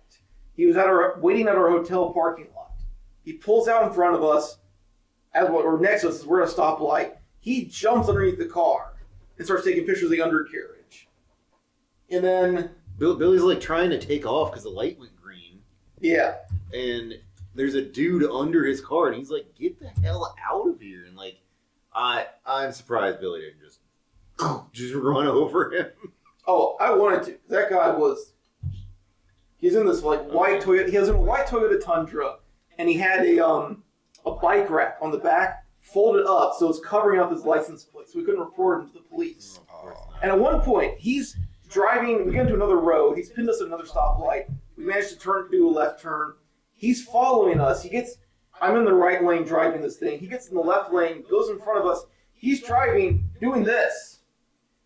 He was waiting at our hotel parking lot. He pulls out in front of us, or next to us, we're at a stoplight. He jumps underneath the car and starts taking pictures of the undercarriage. And then... Billy's like trying to take off because the light went green. Yeah. And there's a dude under his car, and he's like, "Get the hell out of here!" And like, I'm surprised Billy didn't just run over him. Oh, I wanted to. That guy was... He's in this like white Toyota. He has a white Toyota Tundra, and he had a bike rack on the back, folded up, so it's covering up his license plate, so we couldn't report him to the police. And at one point, he's driving. We get into another road. He's pinned us at another stoplight. We managed to do a left turn. He's following us. I'm in the right lane driving this thing. He gets in the left lane, goes in front of us. He's driving, doing this.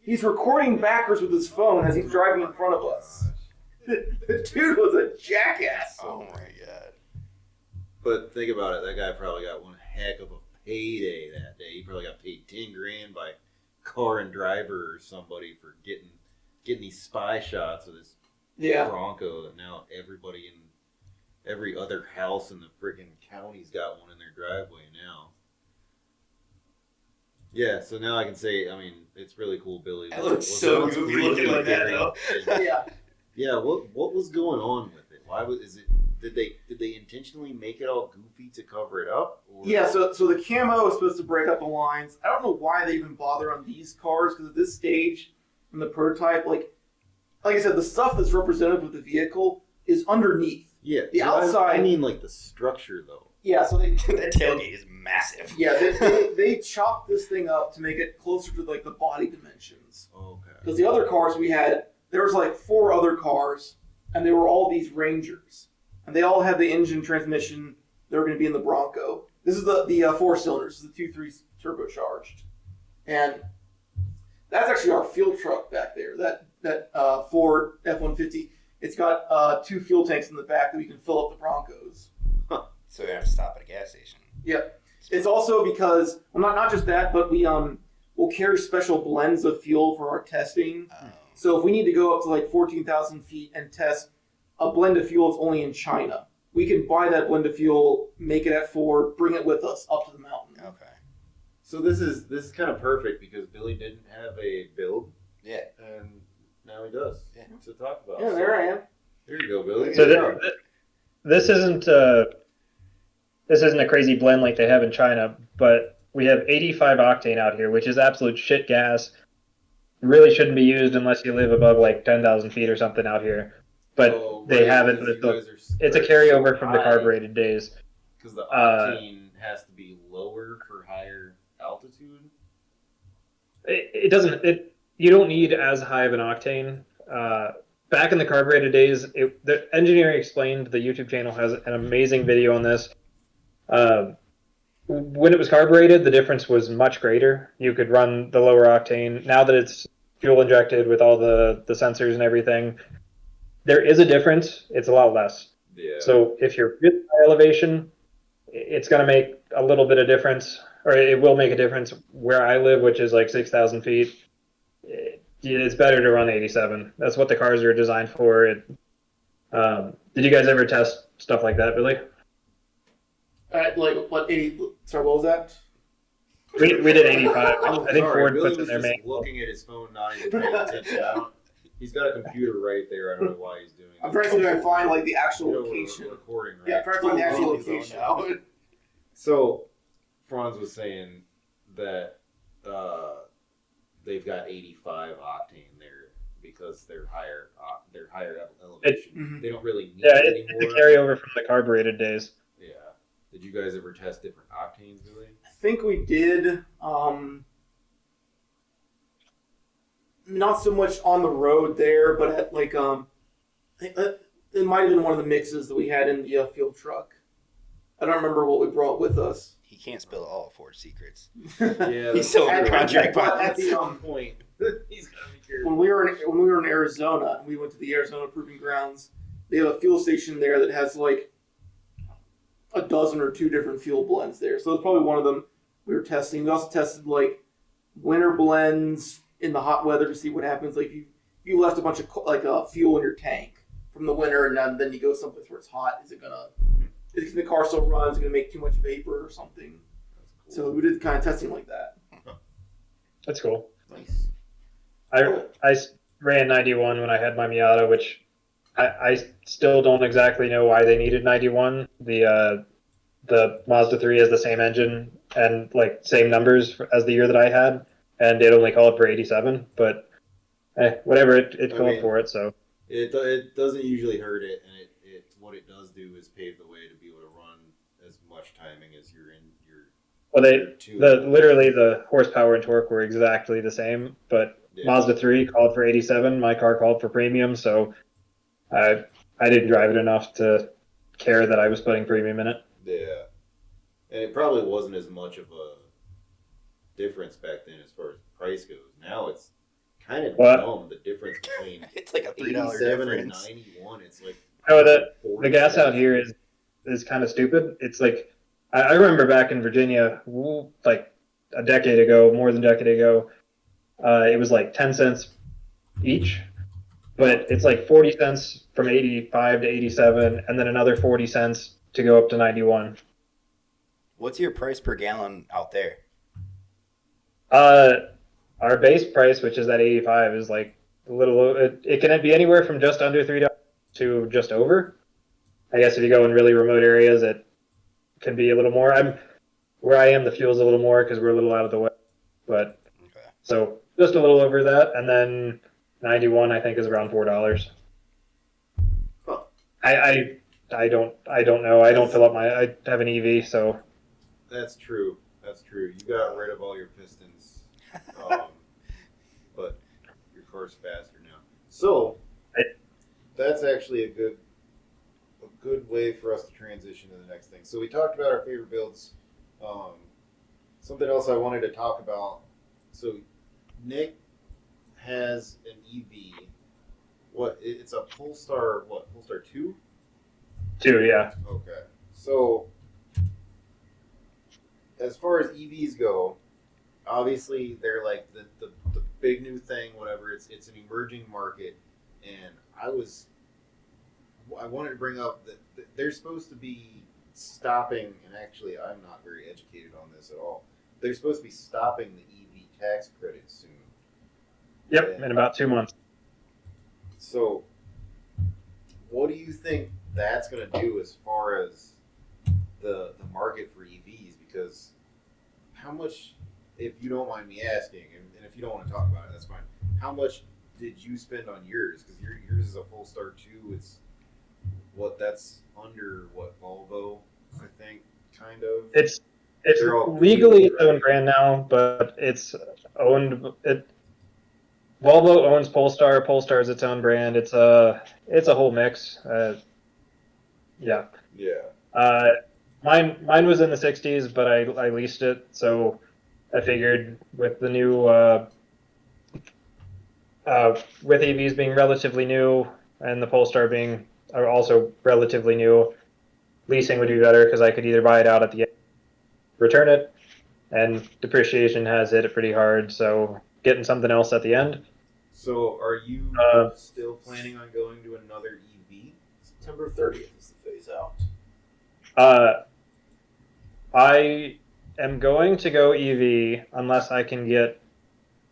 He's recording backwards with his phone as he's driving in front of us. The dude was a jackass. Oh my god. But think about it. That guy probably got one heck of a payday that day. He probably got paid $10,000 by Car and Driver or somebody for getting these spy shots of this Bronco that now everybody in every other house in the freaking county's got one in their driveway now. Yeah, so now I can say, I mean, it's really cool, Billy. That looks so goofy looking like that, though. Yeah. Yeah, what was going on with it? Why was it? Did they intentionally make it all goofy to cover it up? Or? Yeah, so the camo is supposed to break up the lines. I don't know why they even bother on these cars, because at this stage, in the prototype, like I said, the stuff that's represented with the vehicle is underneath. Yeah. The outside. I mean, like the structure, though. Yeah, so they that tailgate is massive. Yeah, they chopped this thing up to make it closer to like the body dimensions. Okay. Because the other cars we had, there was like 4 other cars, and they were all these Rangers, and they all had the engine transmission. They were going to be in the Bronco. This is the 4 cylinders, the 2.3 turbocharged, and that's actually our field truck back there. That Ford F-150. It's got 2 fuel tanks in the back that we can fill up the Broncos. So we have to stop at a gas station. Yep. It's also because, well, not just that, but we'll carry special blends of fuel for our testing. Oh. So if we need to go up to like 14,000 feet and test a blend of fuel that's only in China, we can buy that blend of fuel, make it at Ford, bring it with us up to the mountain. Okay. So this is kind of perfect because Billy didn't have a build. Yeah. And now he does. Yeah. To talk about. Yeah, there I am. There you go, Billy. So this isn't a crazy blend like they have in China, but we have 85 octane out here, which is absolute shit gas. Really shouldn't be used unless you live above like 10,000 feet or something out here. But they have it. It's a carryover from the carbureted days. Because the octane has to be lower for higher altitude. It doesn't. You don't need as high of an octane. Back in the carbureted days, the engineering explained. The YouTube channel has an amazing video on this. When it was carbureted, the difference was much greater. You could run the lower octane. Now that it's fuel injected with all the sensors and everything, there is a difference. It's a lot less. Yeah. So if you're really high elevation, it's going to make a little bit of difference, or it will make a difference. Where I live, which is like 6,000 feet, it's better to run 87. That's what the cars are designed for. Did you guys ever test stuff like that, Billy? Like what 80? Sorry, what was that? We did 85. I'm I think sorry, Ford Billy puts in was their just main. looking at his phone, not even paying attention. He's got a computer right there. I don't know why he's doing it. I'm trying to see if I can find like the actual location. We're recording, right? Yeah, I'm trying to find the actual He's on location. now. So, Franz was saying that they've got 85 octane there because they're higher elevation. They don't really need it anymore. It's a carryover from the carbureted days. Yeah. Did you guys ever test different octanes, Billy? I think we did. Not so much on the road there, but at like it might have been one of the mixes that we had in the field truck. I don't remember what we brought with us. He can't spill all Ford secrets. Yeah, He's still At- under contract at the, point. He's gotta be careful. when we were in Arizona, and we went to the Arizona Proving Grounds. They have a fuel station there that has like a dozen or 2 different fuel blends there. So it's probably one of them we were testing. We also tested like winter blends in the hot weather to see what happens. Like you left a bunch of fuel in your tank from the winter, and then you go someplace where it's hot. Is the car still run? Is it gonna make too much vapor or something? Cool. So we did kind of testing like that. That's cool. Nice. I ran 91 when I had my Miata, which I still don't exactly know why they needed 91. The Mazda 3 has the same engine and like same numbers as the year that I had, and it only called for 87. But whatever, it called for it. So it doesn't usually hurt it, and it what it does do is pave the way to be able to run as much timing as you're in your. Well, literally the horsepower and torque were exactly the same, but Mazda 3 called for 87. My car called for premium, so I didn't drive it enough to care that I was putting premium in it. Yeah, and it probably wasn't as much of a difference back then as far as price goes. Now it's kind of dumb, the difference between It's like a $3 87 and difference. 91. It's like The gas out here is kind of stupid. It's like I remember back in Virginia, like a decade ago, more than a decade ago, it was like 10 cents each, but it's like 40 cents from 85 to 87, and then another 40 cents to go up to 91. What's your price per gallon out there? Our base price, which is at 85, is like a little. It can be anywhere from just under $3 to just over. I guess if you go in really remote areas, it can be a little more. Where I am, the fuel's a little more because we're a little out of the way. But Okay. so just a little over that, and then 91 I think is around $4. Huh. I don't know. I don't fill up I have an EV, so That's true. That's true. You got rid of all your pistons, but your car's faster now. So that's actually a good way for us to transition to the next thing. So we talked about our favorite builds. Something else I wanted to talk about. So Nick has an EV. What? It's a Polestar. What? Polestar 2? 2, yeah. Okay. So as far as EVs go, obviously they're like the big new thing. Whatever. It's an emerging market, and I wanted to bring up that they're supposed to be stopping, and actually I'm not very educated on this at all. They're supposed to be stopping the EV tax credit soon. Yep, in about 2 months. So, what do you think that's going to do as far as the market for EVs? Because how much, if you don't mind me asking, and if you don't want to talk about it, that's fine. How much did you spend on yours? Because yours is a Polestar 2. It's that's under what, Volvo, I think, kind of. It's legally its own brand now, but it's owned. Volvo owns Polestar. Polestar is its own brand. It's a whole mix. Yeah. Yeah. Mine was in the 60s, but I leased it, so I figured with the new with EVs being relatively new and the Polestar being also relatively new, leasing would be better because I could either buy it out at the end, return it, and depreciation has hit it pretty hard, so getting something else at the end. So are you still planning on going to another EV? September 30th is the phase out. I am going to go EV unless I can get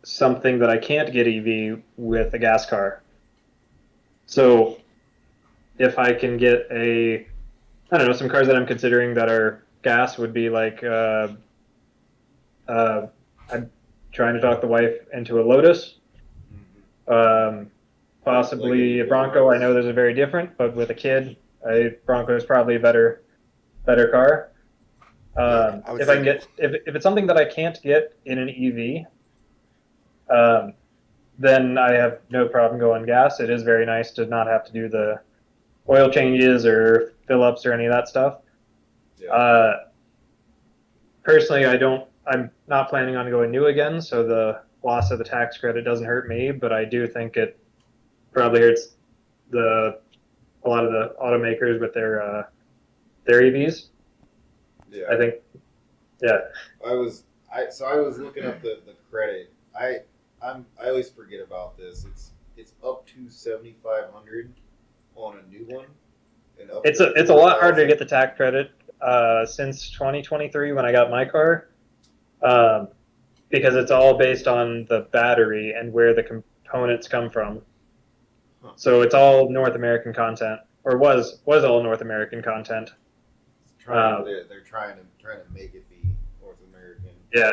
something that I can't get EV with a gas car. So if I can get some cars that I'm considering that are gas would be like, I'm trying to talk the wife into a Lotus, possibly a Bronco. I know those are very different, but with a kid, a Bronco is probably a better car. If I can get, if it's something that I can't get in an EV, then I have no problem going gas. It is very nice to not have to do the oil changes or fill ups or any of that stuff. Yeah. Personally, I'm not planning on going new again, so the loss of the tax credit doesn't hurt me, but I do think it probably hurts a lot of the automakers with their EVs. Yeah. I think, yeah. I was looking up the credit. I always forget about this. It's up to $7,500 on a new one. And it's a lot harder to get the tax credit since 2023 when I got my car, because it's all based on the battery and where the components come from. Huh. So it's all North American content, or was all North American content. They're trying to make it be North American. Yeah,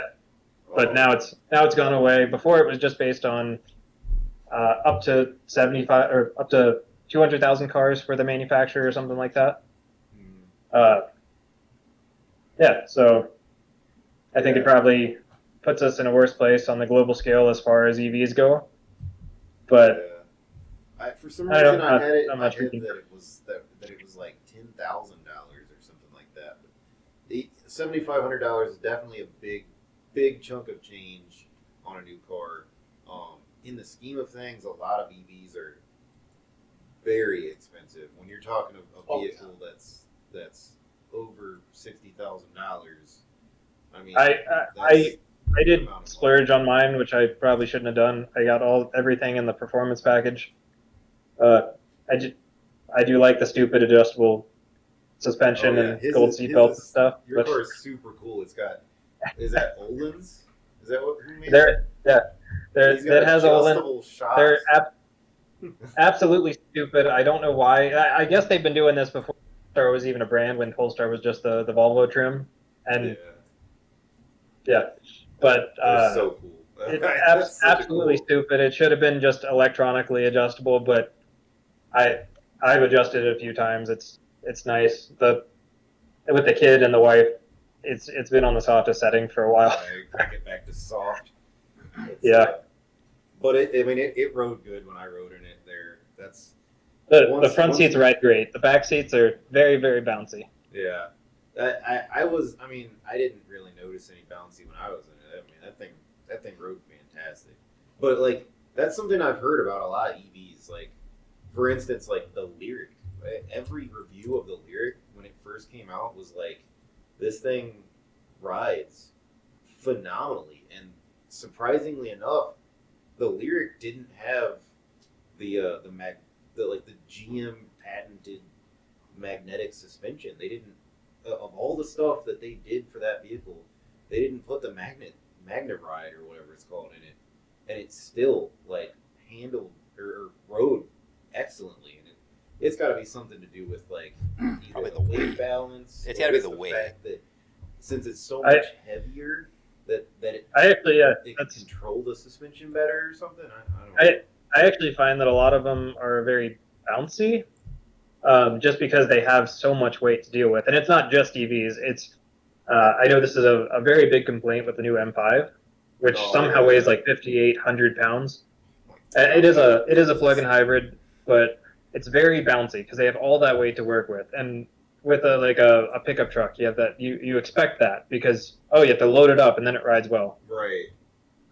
but now it's gone away. Before it was just based on up to 75 or up to 200,000 cars for the manufacturer or something like that. Yeah, so I think it probably puts us in a worse place on the global scale as far as EVs go. But for some reason I had it. I'm I not had that it was like $10,000 or something like that. But $7,500 is definitely a big chunk of change on a new car. In the scheme of things, a lot of EVs are very expensive. When you're talking a vehicle that's over $60,000, I mean, I did splurge on mine, which I probably shouldn't have done. I got everything in the performance package. I do like the stupid adjustable suspension and gold seatbelts and stuff. Your car is super cool. It's got, is that Olin's? Is that what who made it? That has Olin. They're absolutely stupid. I don't know why. I guess they've been doing this before Polestar was even a brand, when Polestar was just the Volvo trim. And yeah. But they're so cool. It's absolutely stupid. It should have been just electronically adjustable, but I've adjusted it a few times. It's nice. With the kid and the wife, it's been on the softest setting for a while. Crank it back to soft. Yeah. But it rode good when I rode in it there. That's the front seats ride great. The back seats are very, very bouncy. Yeah. I didn't really notice any bouncy when I was in it. I mean, that thing rode fantastic. But like that's something I've heard about a lot of EVs. Like, for instance, like the Lyric. Every review of the Lyric when it first came out was like, this thing rides phenomenally, and surprisingly enough, the Lyric didn't have the GM patented magnetic suspension. They didn't, of all the stuff that they did for that vehicle, they didn't put the magnet ride or whatever it's called in it, and it still like handled or rode excellently. And it's got to be something to do with like probably the weight balance. It's got to be the weight. Fact that since it's so much heavier, that it can control the suspension better or something. I don't know. I actually find that a lot of them are very bouncy, just because they have so much weight to deal with. And it's not just EVs. It's I know this is a very big complaint with the new M5, which somehow weighs like 5,800 pounds. It is a plug-in hybrid, but it's very bouncy because they have all that weight to work with. And with a pickup truck, you have that you expect that because you have to load it up and then it rides well. Right.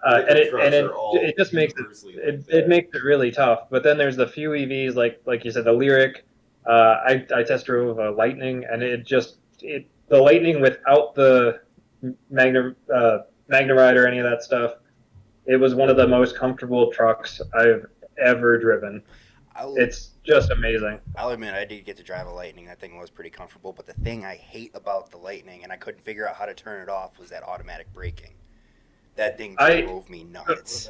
And it just makes it makes it really tough. But then there's the few EVs like you said, the Lyric. I test drove a Lightning, and the Lightning without the Magna Ride or any of that stuff, it was one of the most comfortable trucks I've ever driven. It's just amazing. I'll admit, I did get to drive a Lightning. That thing was pretty comfortable. But the thing I hate about the Lightning, and I couldn't figure out how to turn it off, was that automatic braking. That thing drove me nuts.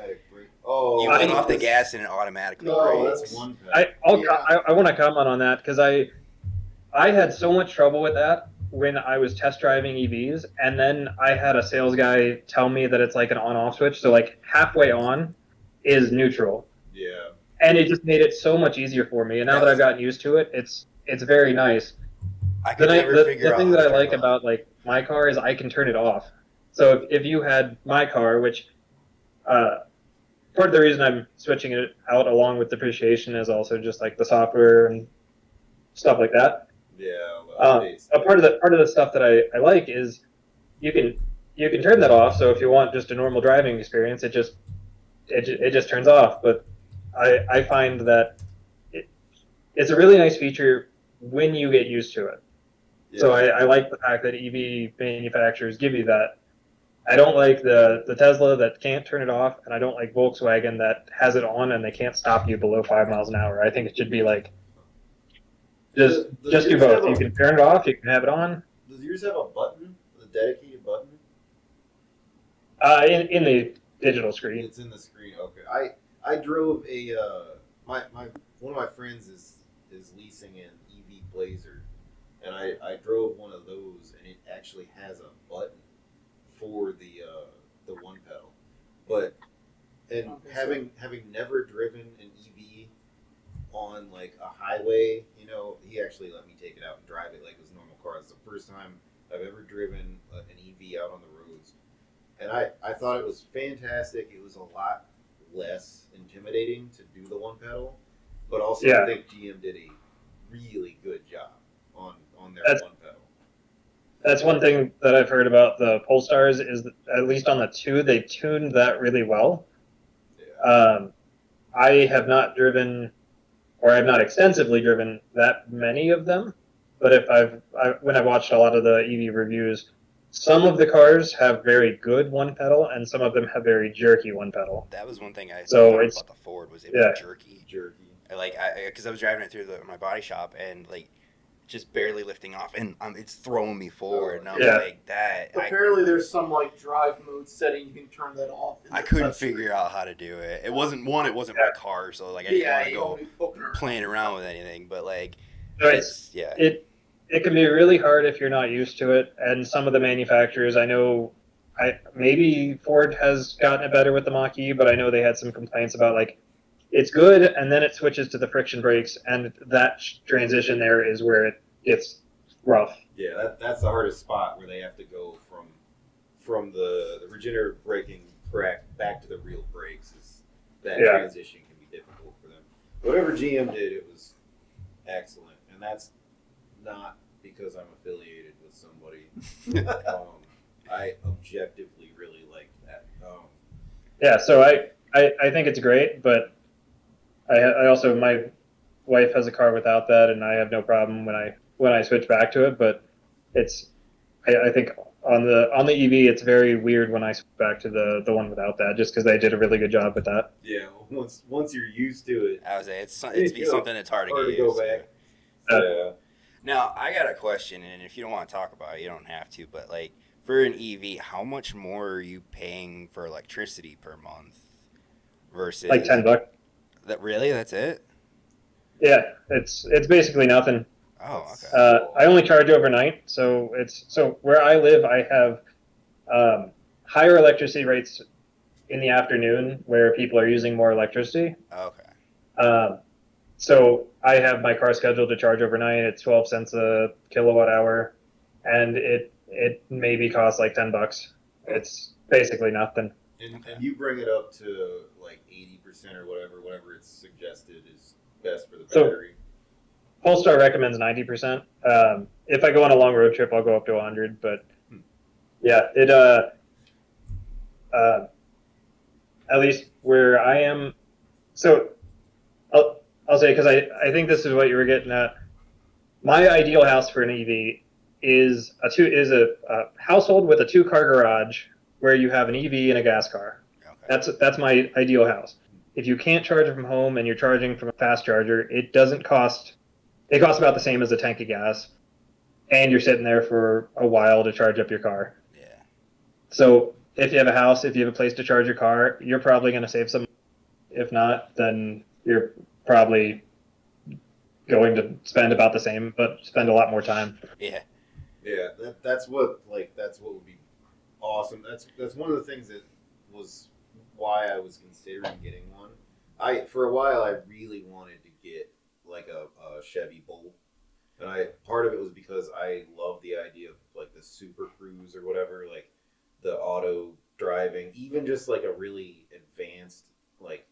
You let off the gas and it automatically brakes. That's one I want to comment on that because I had so much trouble with that when I was test driving EVs, and then I had a sales guy tell me that it's like an on-off switch. So like halfway on is neutral. Yeah. And it just made it so much easier for me. And now that I've gotten used to it, it's very nice. The thing that I like about like my car is I can turn it off. So if you had my car, which part of the reason I'm switching it out along with depreciation is also just like the software and stuff like that. Yeah. A part of the stuff that I like is you can turn that off. So if you want just a normal driving experience, it just turns off. But I find that it's a really nice feature when you get used to it. Yeah. So I like the fact that EV manufacturers give you that. I don't like the Tesla that can't turn it off, and I don't like Volkswagen that has it on and they can't stop you below 5 miles an hour. I think it should be like just do both. You can turn it off, you can have it on. Does yours have a button, a dedicated button? In the digital screen. It's in the screen. Okay. I drove a one of my friends is leasing an EV Blazer, and I drove one of those, and it actually has a button for the one pedal, but having never driven an EV on like a highway, he actually let me take it out and drive it like it was a normal car. It's the first time I've ever driven an EV out on the roads, and I thought it was fantastic. It was a lot less intimidating to do the one pedal, but also I think GM did a really good job on their one pedal. That's one thing that I've heard about the Polestars is that at least on the 2, they tuned that really well. Yeah. I have not driven, or I have not extensively driven that many of them, but when I've watched a lot of the EV reviews, some of the cars have very good one pedal, and some of them have very jerky one pedal. That was one thing I thought about the Ford was it was jerky. Because I was driving it through my body shop and like just barely lifting off, and it's throwing me forward, and I'm like that. Apparently, there's some like drive mode setting you can turn that off. I couldn't figure out how to do it. It wasn't my car, so like I didn't want to go playing around with anything. But like, it can be really hard if you're not used to it. And some of the manufacturers, I know maybe Ford has gotten it better with the Mach-E, but I know they had some complaints about like it's good, and then it switches to the friction brakes, and that transition there is where it gets rough. Yeah, that's the hardest spot where they have to go from the regenerative braking back to the real brakes. That transition can be difficult for them. Whatever GM did, it was excellent, and that's not because I'm affiliated with somebody. I objectively really liked that. Yeah, so I think it's great, but I also, my wife has a car without that, and I have no problem when I switch back to it. But I think on the EV, it's very weird when I switch back to the one without that, just because they did a really good job with that. Yeah, once you're used to it, I would say it's something that's hard to get go used back. to. Yeah. Now I got a question, and if you don't want to talk about it, you don't have to. But like for an EV, how much more are you paying for electricity per month versus Like $10. That's it? Yeah, it's basically nothing. Oh, okay. I only charge overnight, so where I live, I have higher electricity rates in the afternoon where people are using more electricity. Okay. So I have my car scheduled to charge overnight. It's 12 cents a kilowatt hour, and it maybe costs like $10. It's basically nothing. And you bring it up to like 80% or whatever it's suggested is best for the battery. Polestar recommends 90%. If I go on a long road trip, I'll go up to 100. But yeah, it at least where I am. So I'll say, because I think this is what you were getting at. My ideal house for an EV is a household with a 2-car garage where you have an EV and a gas car. Okay. That's my ideal house. If you can't charge it from home and you're charging from a fast charger, it costs about the same as a tank of gas, and you're sitting there for a while to charge up your car. Yeah. So if you have a house, if you have a place to charge your car, you're probably going to save some. If not, then you're probably going to spend about the same, but spend a lot more time. Yeah. Yeah, that's what would be awesome. That's one of the things that was why I was considering getting one. For a while I really wanted to get like a Chevy Bolt, and part of it was because I love the idea of like the Super Cruise or whatever, like the auto driving, even just like a really advanced like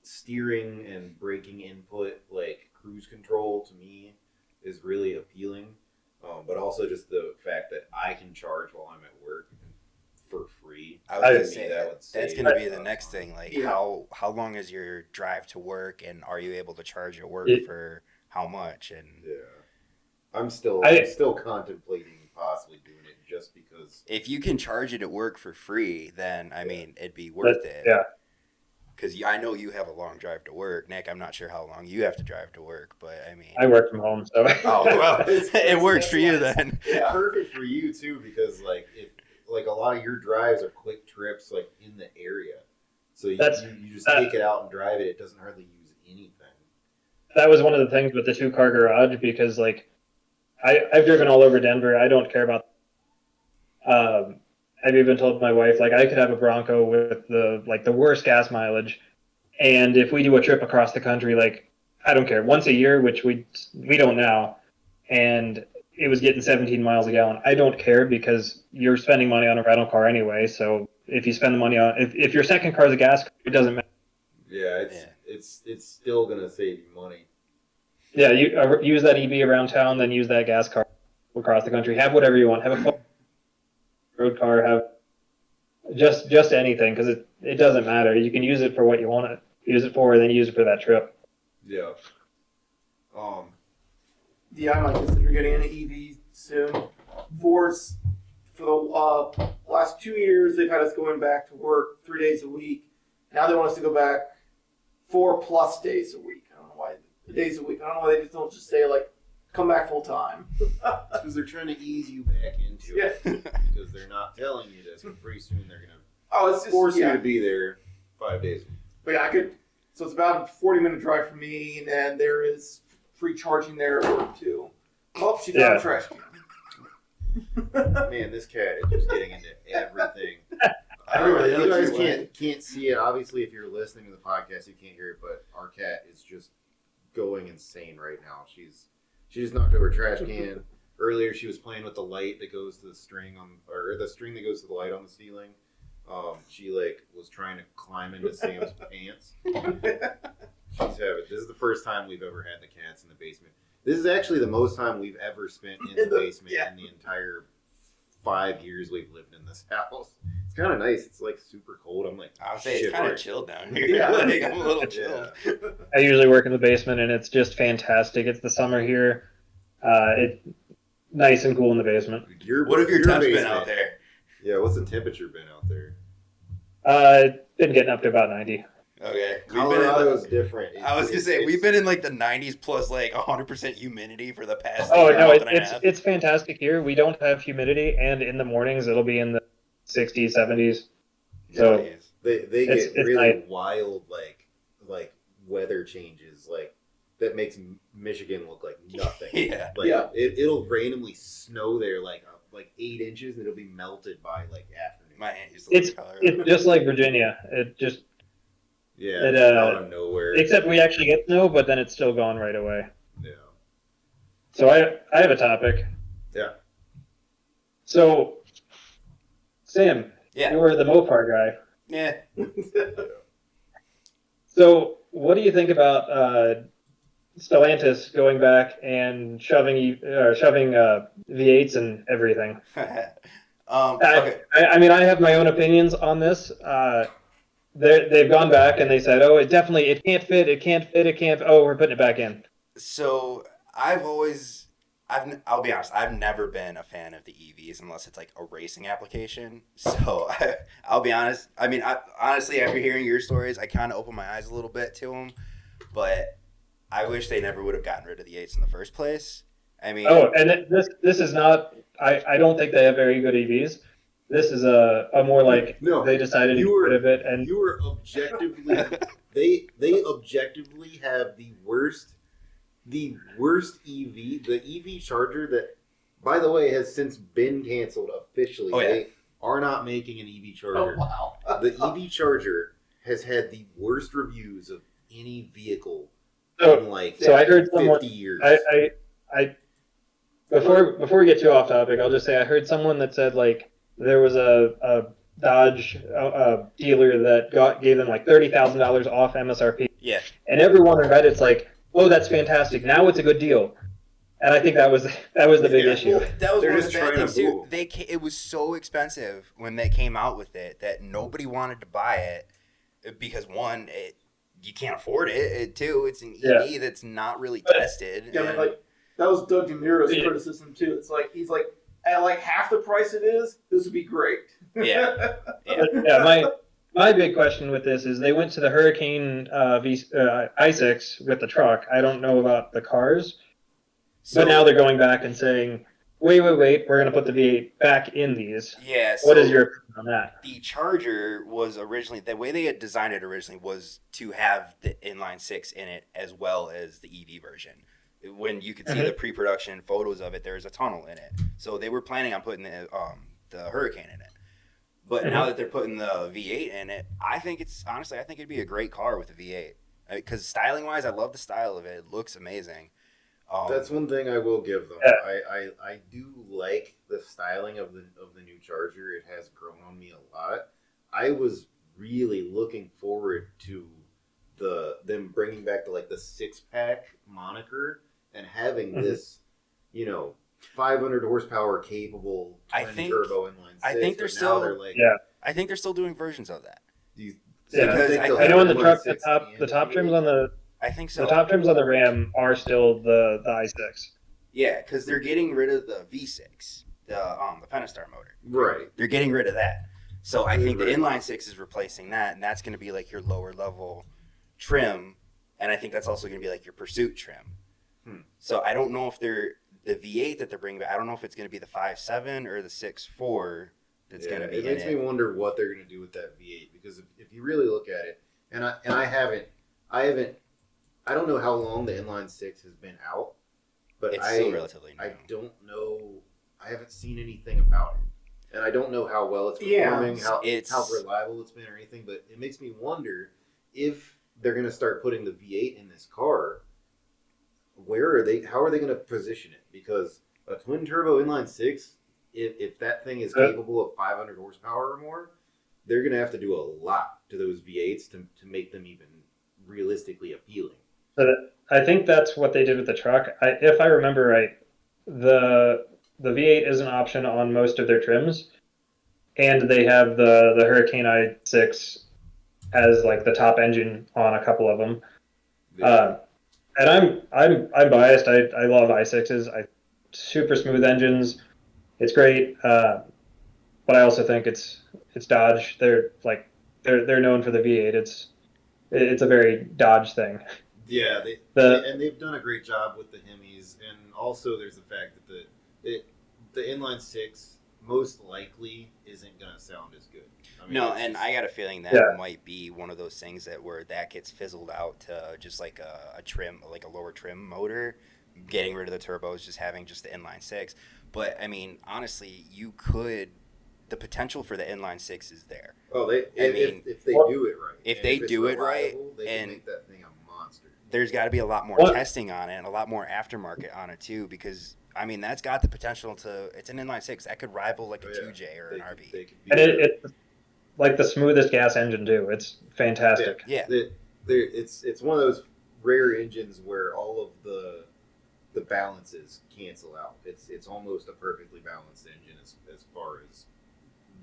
steering and braking input, like cruise control to me is really appealing. But also just the fact that I can charge while I'm at work for free. I was gonna say that's going to be the next thing. Like, how long is your drive to work, and are you able to charge at work for how much? And I'm still contemplating possibly doing it just because. If you can charge it at work for free, then I mean it'd be worth it. Yeah. Because I know you have a long drive to work, Nick. I'm not sure how long you have to drive to work, but I mean, I work from home, so. Oh well, it works for you then. It's perfect for you too, because like a lot of your drives are quick trips, like in the area, so you just take it out and drive it. It doesn't hardly use anything. That was one of the things with the 2-car garage, because like I've driven all over Denver. I don't care about. I've even told my wife, like, I could have a Bronco with the worst gas mileage, and if we do a trip across the country, like, I don't care, once a year, which we don't now, and it was getting 17 miles a gallon. I don't care, because you're spending money on a rental car anyway. So if you spend the money on, if your second car is a gas car, it doesn't matter. Yeah, it's still gonna save you money. Yeah, you use that EV around town, then use that gas car across the country. Have whatever you want. Have a road car, have just anything, because it doesn't matter. You can use it for what you want to use it for, and then use it for that trip. Yeah. Yeah, I might consider getting an EV soon. For the last 2 years, they've had us going back to work 3 days a week. Now they want us to go back 4+ days a week. I don't know why days a week. I don't know why they don't just say like, come back full time. Because they're trying to ease you back into it. Because they're not telling you this, but pretty soon they're gonna force you to be there 5 days a week. But yeah, so it's about a 40-minute drive for me, and there is free charging there at work too. Oh, she found a trash can. Man, this cat is just getting into everything. Everybody You knows guys can't see it. Obviously, if you're listening to the podcast, you can't hear it. But our cat is just going insane right now. She just knocked over a trash can. Earlier, she was playing with the light that goes to the string or the string that goes to the light on the ceiling. She was trying to climb into Sam's pants. She's having. This is the first time we've ever had the cats in the basement. This is actually the most time we've ever spent in the basement in the entire 5 years we've lived in this house. It's kind of nice. It's super cold. I'm like, I would say it's kind of chill down here. Yeah. I'm a little chill. I usually work in the basement, and it's just fantastic. It's the summer here. It's nice and cool in the basement. What have your temps been out there? Yeah, what's the temperature been out there? Been getting up to about 90. Okay. Colorado's different. I was gonna say we've been in the 90s plus 100% humidity for the past. Oh no, month and a half. it's fantastic here. We don't have humidity, and in the mornings it'll be in the 60s, 70s. So they get really nice. wild like weather changes that makes Michigan look like nothing. Yeah. It'll randomly snow there like 8 inches and it'll be melted by afternoon. My aunt used to It's just like Virginia. It just out of nowhere. Except we actually get snow, but then it's still gone right away. Yeah. So I have a topic. Yeah. So Sam, Yeah. you were the Mopar guy. Yeah. So what do you think about Stellantis going back and shoving V8s and everything? Okay. I mean, I have my own opinions on this. They've gone back and they said, oh, it can't fit. Oh, we're putting it back in. So I'll be honest, I've never been a fan of the EVs unless it's a racing application. So I'll be honest. I mean, honestly, after hearing your stories, I kind of opened my eyes a little bit to them. But I wish they never would have gotten rid of the 8s in the first place. I mean, and this is not. I don't think they have very good EVs. This is a more they decided to get rid of it, and you were objectively they objectively have the worst EV, the EV charger that, by the way, has since been canceled officially. Oh, yeah. They are not making an EV charger. Oh, wow. The EV charger has had the worst reviews of any vehicle so I heard 50 years. I before we get too off topic, I'll just say I heard someone that said there was a Dodge dealer that gave them $30,000 off MSRP. Yeah. And everyone on Reddit's oh, that's fantastic. Now it's a good deal. And I think that was the big issue. Well, that was They're one of just the bad trying things to too. It was so expensive when they came out with it that nobody wanted to buy it because one, you can't afford it. Two, it's an EV that's not really tested. Yeah, I mean, that was Doug DeMuro's criticism too. It's he's at half the price it is, this would be great. Yeah. Yeah. My big question with this is they went to the Hurricane i6 with the truck. I don't know about the cars, but now they're going back and saying, wait, we're going to put the V8 back in these. Yeah. What is your opinion on that? The Charger was originally, the way they had designed it originally was to have the inline 6 in it as well as the EV version. When you could see the pre-production photos of it, there's a tunnel in it. So they were planning on putting the Hurricane in it. But now that they're putting the V8 in it, I think it'd be a great car with the V8. Because styling-wise, I love the style of it. It looks amazing. That's one thing I will give them. Yeah. I do like the styling of the new Charger. It has grown on me a lot. I was really looking forward to them bringing back the 6-pack moniker and having this, 500 horsepower capable turbo inline 6. I think they're I think they're still doing versions of that. I know in the truck the top trims on the I think so. The top trims on the Ram are still the i6. Yeah, because they're getting rid of the V6, the Pentastar motor. Right. They're getting rid of that. So I think the inline 6 is replacing that, and that's going to be your lower level trim, and I think that's also going to be your Pursuit trim. So I don't know if the V8 that they're bringing back, I don't know if it's going to be the 5.7 or the 6.4 that's going to be in it. It makes me wonder what they're going to do with that V8, because if you really look at it, and I don't know how long the inline 6 has been out, but it's still relatively new. I don't know I haven't seen anything about it, and I don't know how well it's performing, how reliable it's been, or anything. But it makes me wonder if they're going to start putting the V8 in this car. Where are they? How are they going to position it? Because a twin turbo inline six, if that thing is capable of 500 horsepower or more, they're going to have to do a lot to those V8s to make them even realistically appealing. I think that's what they did with the truck. If I remember right, the V8 is an option on most of their trims, and they have the Hurricane i6 as like the top engine on a couple of them. Yeah. And I'm biased. I love i6s. Super smooth engines. It's great. But I also think it's Dodge. They're known for the V8. It's a very Dodge thing. Yeah, they've done a great job with the Hemis, and also there's the fact that the inline six most likely isn't going to sound as good. I mean, I got a feeling that might be one of those things where that gets fizzled out to just like a trim, like a lower trim motor, getting rid of the turbos, just having just the inline six. But I mean, honestly, the potential for the inline six is there. Oh, if they do it right. If they do it right, they can make that thing a monster. There's got to be a lot more testing on it and a lot more aftermarket on it too, because I mean that's got the potential it's an inline six that could rival like a 2J or an RB. And it's like the smoothest gas engine too. It's fantastic. Yeah. It's one of those rare engines where all of the balances cancel out. It's almost a perfectly balanced engine as far as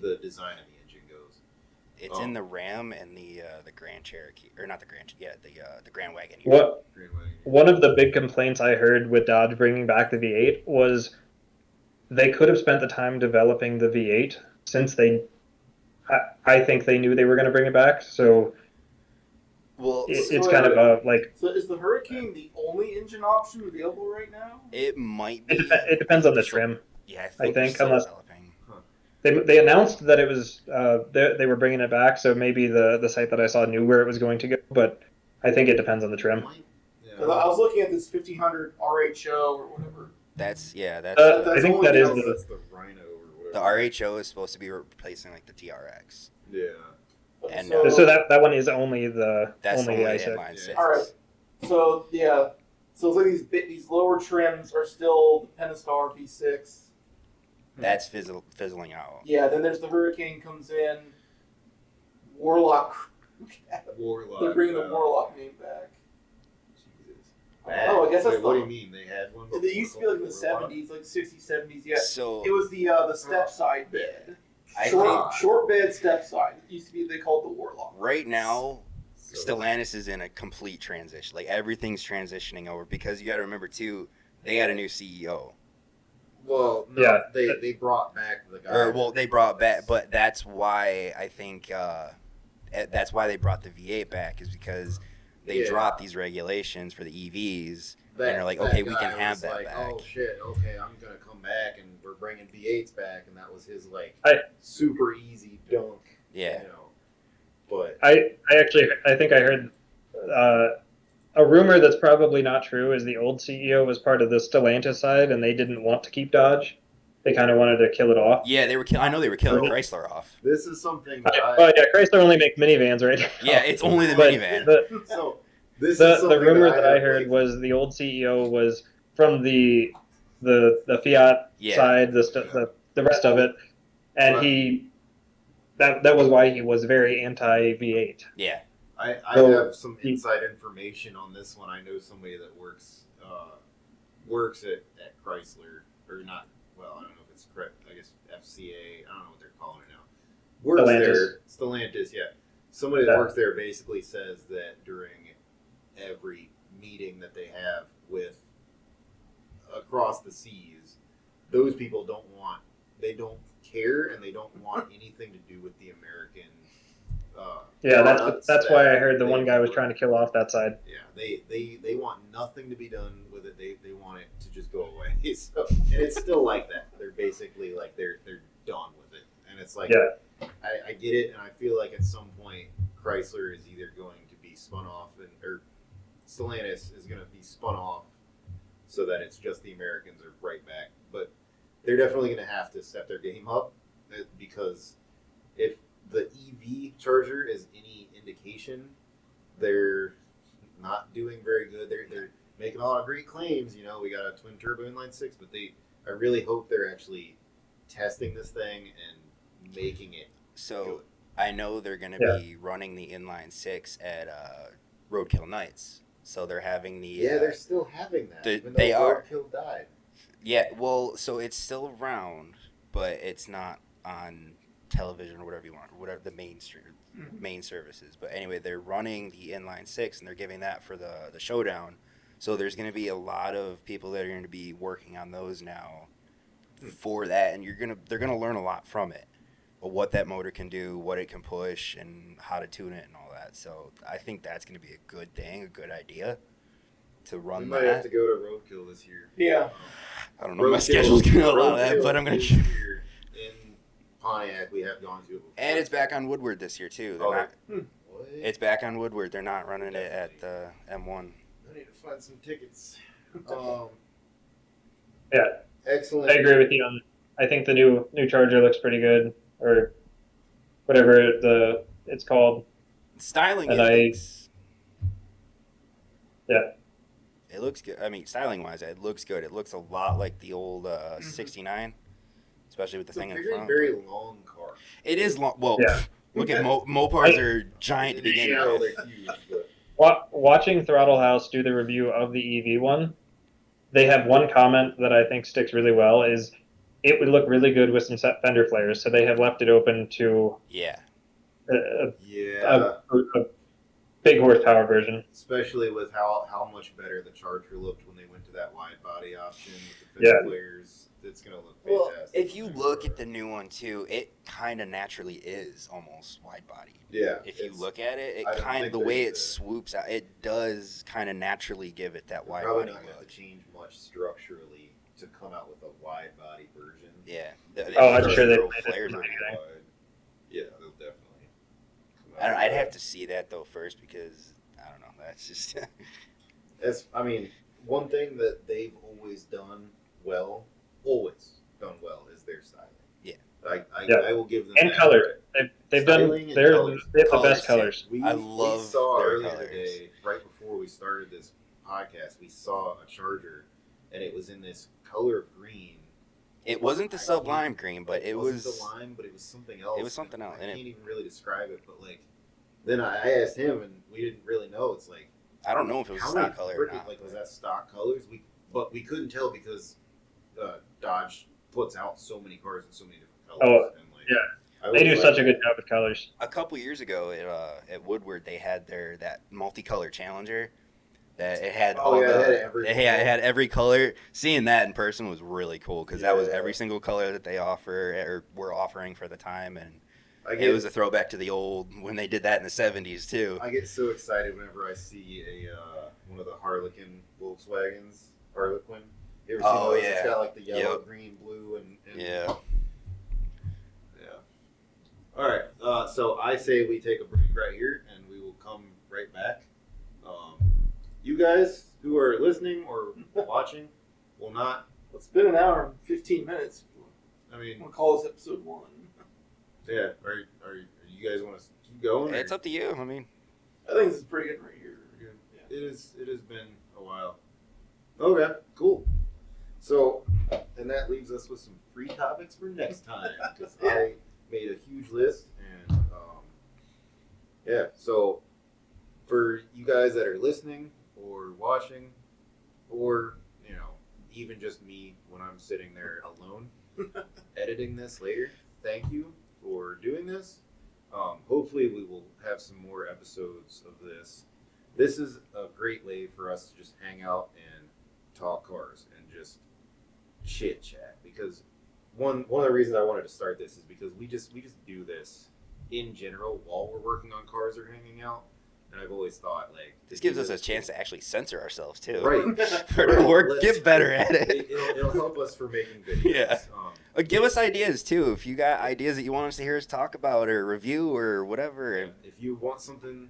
the design of the engine goes. It's in the Ram and the Grand Cherokee, or not the Grand, the Grand Wagon. One of the big complaints I heard with Dodge bringing back the V8 was they could have spent the time developing the V8 since I think they knew they were going to bring it back. So it's kind of like. So is the Hurricane the only engine option available right now? It might be. It depends on the trim. Yeah, I think unless. They announced that it was they were bringing it back, so maybe the site that I saw knew where it was going to go, but I think it depends on the trim. Yeah. I was looking at this 1500 RHO or whatever. That's I think that is the Rhino or whatever. The RHO is supposed to be replacing like the TRX. Yeah. And so that one is only the i6. All right. So so it's like these lower trims are still the Pentastar V6. That's fizzling out. Yeah, then there's the Hurricane comes in. Warlock. They're bringing the Warlock name back. Jesus. I guess that's what do you mean? They had one? They used to be like in the 70s, like 60s, 70s. Yeah. So it was the step side bed. Short bed step side. It used to be, they called it the Warlock. Right now, Stellantis is in a complete transition. Like everything's transitioning over because you got to remember too, they got a new CEO. Well, no, they brought back the guy. They brought back, but that's why I think that's why they brought the V8 back is because they dropped these regulations for the EVs, and they're like, okay, we can have that back. Oh shit, okay, I'm gonna come back, and we're bringing V8s back, and that was his super easy dunk. Yeah. But I think I heard a rumor that's probably not true is the old CEO was part of the Stellantis side, and they didn't want to keep Dodge. They kind of wanted to kill it off. Yeah, I know they were killing Chrysler off. This is something Chrysler only makes minivans right now. Yeah, it's only the minivan. The rumor that I heard was the old CEO was from the Fiat side, the rest of it, and that was why he was very anti V8. Yeah. I have some inside information on this one. I know somebody that works at Chrysler, or not. Well, I don't know if it's correct. I guess FCA. I don't know what they're calling it now. Works there. Stellantis, yeah. Somebody that works there basically says that during every meeting that they have with across the seas, those people don't care, and they don't want anything to do with the American. That's why I heard the one guy was trying to kill off that side. Yeah, they want nothing to be done with it. They want it to just go away. So, and it's still like that. They're basically like they're done with it. And it's like I get it, and I feel like at some point Chrysler is either going to be spun off, or Stellantis is going to be spun off, so that it's just the Americans are right back. But they're definitely going to have to step their game up because if the EV charger is any indication, they're not doing very good. They're making a lot of great claims. You know, we got a twin turbo inline six, but I really hope they're actually testing this thing and making it good. I know they're going to be running the inline six at Roadkill Nights. So they're having the... they're still having that, even though Roadkill died. Yeah, well, so it's still around, but it's not on television or whatever you want, whatever the main services. But anyway, they're running the inline six, and they're giving that for the showdown. So there's going to be a lot of people that are going to be working on those now for that, and they're going to learn a lot from it. What that motor can do, what it can push, and how to tune it and all that. So I think that's going to be a good thing, a good idea to run that. We might have to go to Roadkill this year. Yeah. I don't know if my schedule's going to allow that, but I'm going to... In Pontiac, we have gone to it before. And it's back on Woodward this year, too. It's back on Woodward. They're not running it at the M1. I need to find some tickets. Yeah. Excellent. I agree with you on. I think the new Charger looks pretty good, or whatever it's called. Styling. It looks good. I mean, styling wise, it looks good. It looks a lot like the old 69, especially with the thing in front. It's a very long car. It is long. Well, look at Mopars are giant to begin with. They're huge, but... Watching Throttle House do the review of the EV one, they have one comment that I think sticks really well is it would look really good with some set fender flares. So they have left it open to a big horsepower version. Especially with how much better the Charger looked when they went to that wide body option with the fender flares. It's going to look fantastic. Well, if you look at the new one too, it kind of naturally is almost wide body. Yeah. If you look at it, the way it swoops out, it does kind of naturally give it that wide body look. Probably not going to change much structurally to come out with a wide body version. Yeah. I'm sure they flares on it. Yeah, they'll definitely come out. out. I'd have to see that though first because I don't know. That's just. One thing that they've always done well is their styling. Yeah. I will give them and that color. They have the best colors. I love we saw their earlier colors. today, right before we started this podcast, we saw a Charger, and it was in this color of green. It wasn't the sublime green, but it was the lime, but it was something else. It was something else. I can't even really describe it, but then I asked him, and we didn't really know. It's like I don't know if it was stock color or not. Was that stock colors? But we couldn't tell because Dodge puts out so many cars in so many different colors. They do such a good job with colors. A couple years ago at Woodward, they had that multicolor Challenger. That it had it had every color. Seeing that in person was really cool because that was every single color that they were offering for the time, and it was a throwback to the old when they did that in the 70s too. I get so excited whenever I see one of the Harlequin Volkswagens. Harlequin. You ever seen those? It's got like the yellow, green, blue, and yeah. All right. So I say we take a break right here, and we will come right back. You guys who are listening or watching will not. It's been an hour and 15 minutes. I mean, we'll call this episode 1. Yeah. Are you guys want to keep going? It's up to you. I mean, I think this is pretty good right here. Yeah. It has been a while. Okay. Cool. So, and that leaves us with some free topics for next time because I made a huge list and so for you guys that are listening or watching or even just me when I'm sitting there alone editing this later, thank you for doing this. Hopefully we will have some more episodes of this. This is a great way for us to just hang out and talk cars and just chit chat because one of the reasons I wanted to start this is because we just do this in general while we're working on cars or hanging out, and I've always thought this gives us a chance to actually censor ourselves too, right? or get better at it. It'll help us for making videos. Yeah. Give us ideas too if you got ideas that you want us to hear us talk about or review or whatever. Yeah. If you want something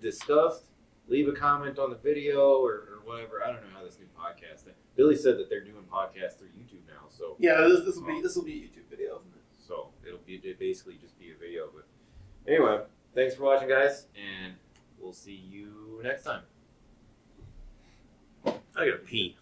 discussed, leave a comment on the video or whatever. I don't know how this new podcast thing. Billy said that they're doing podcasts through YouTube now, So yeah, this will be a YouTube video. Isn't it? So it'll basically just be a video. But anyway, thanks for watching, guys, and we'll see you next time. I gotta pee.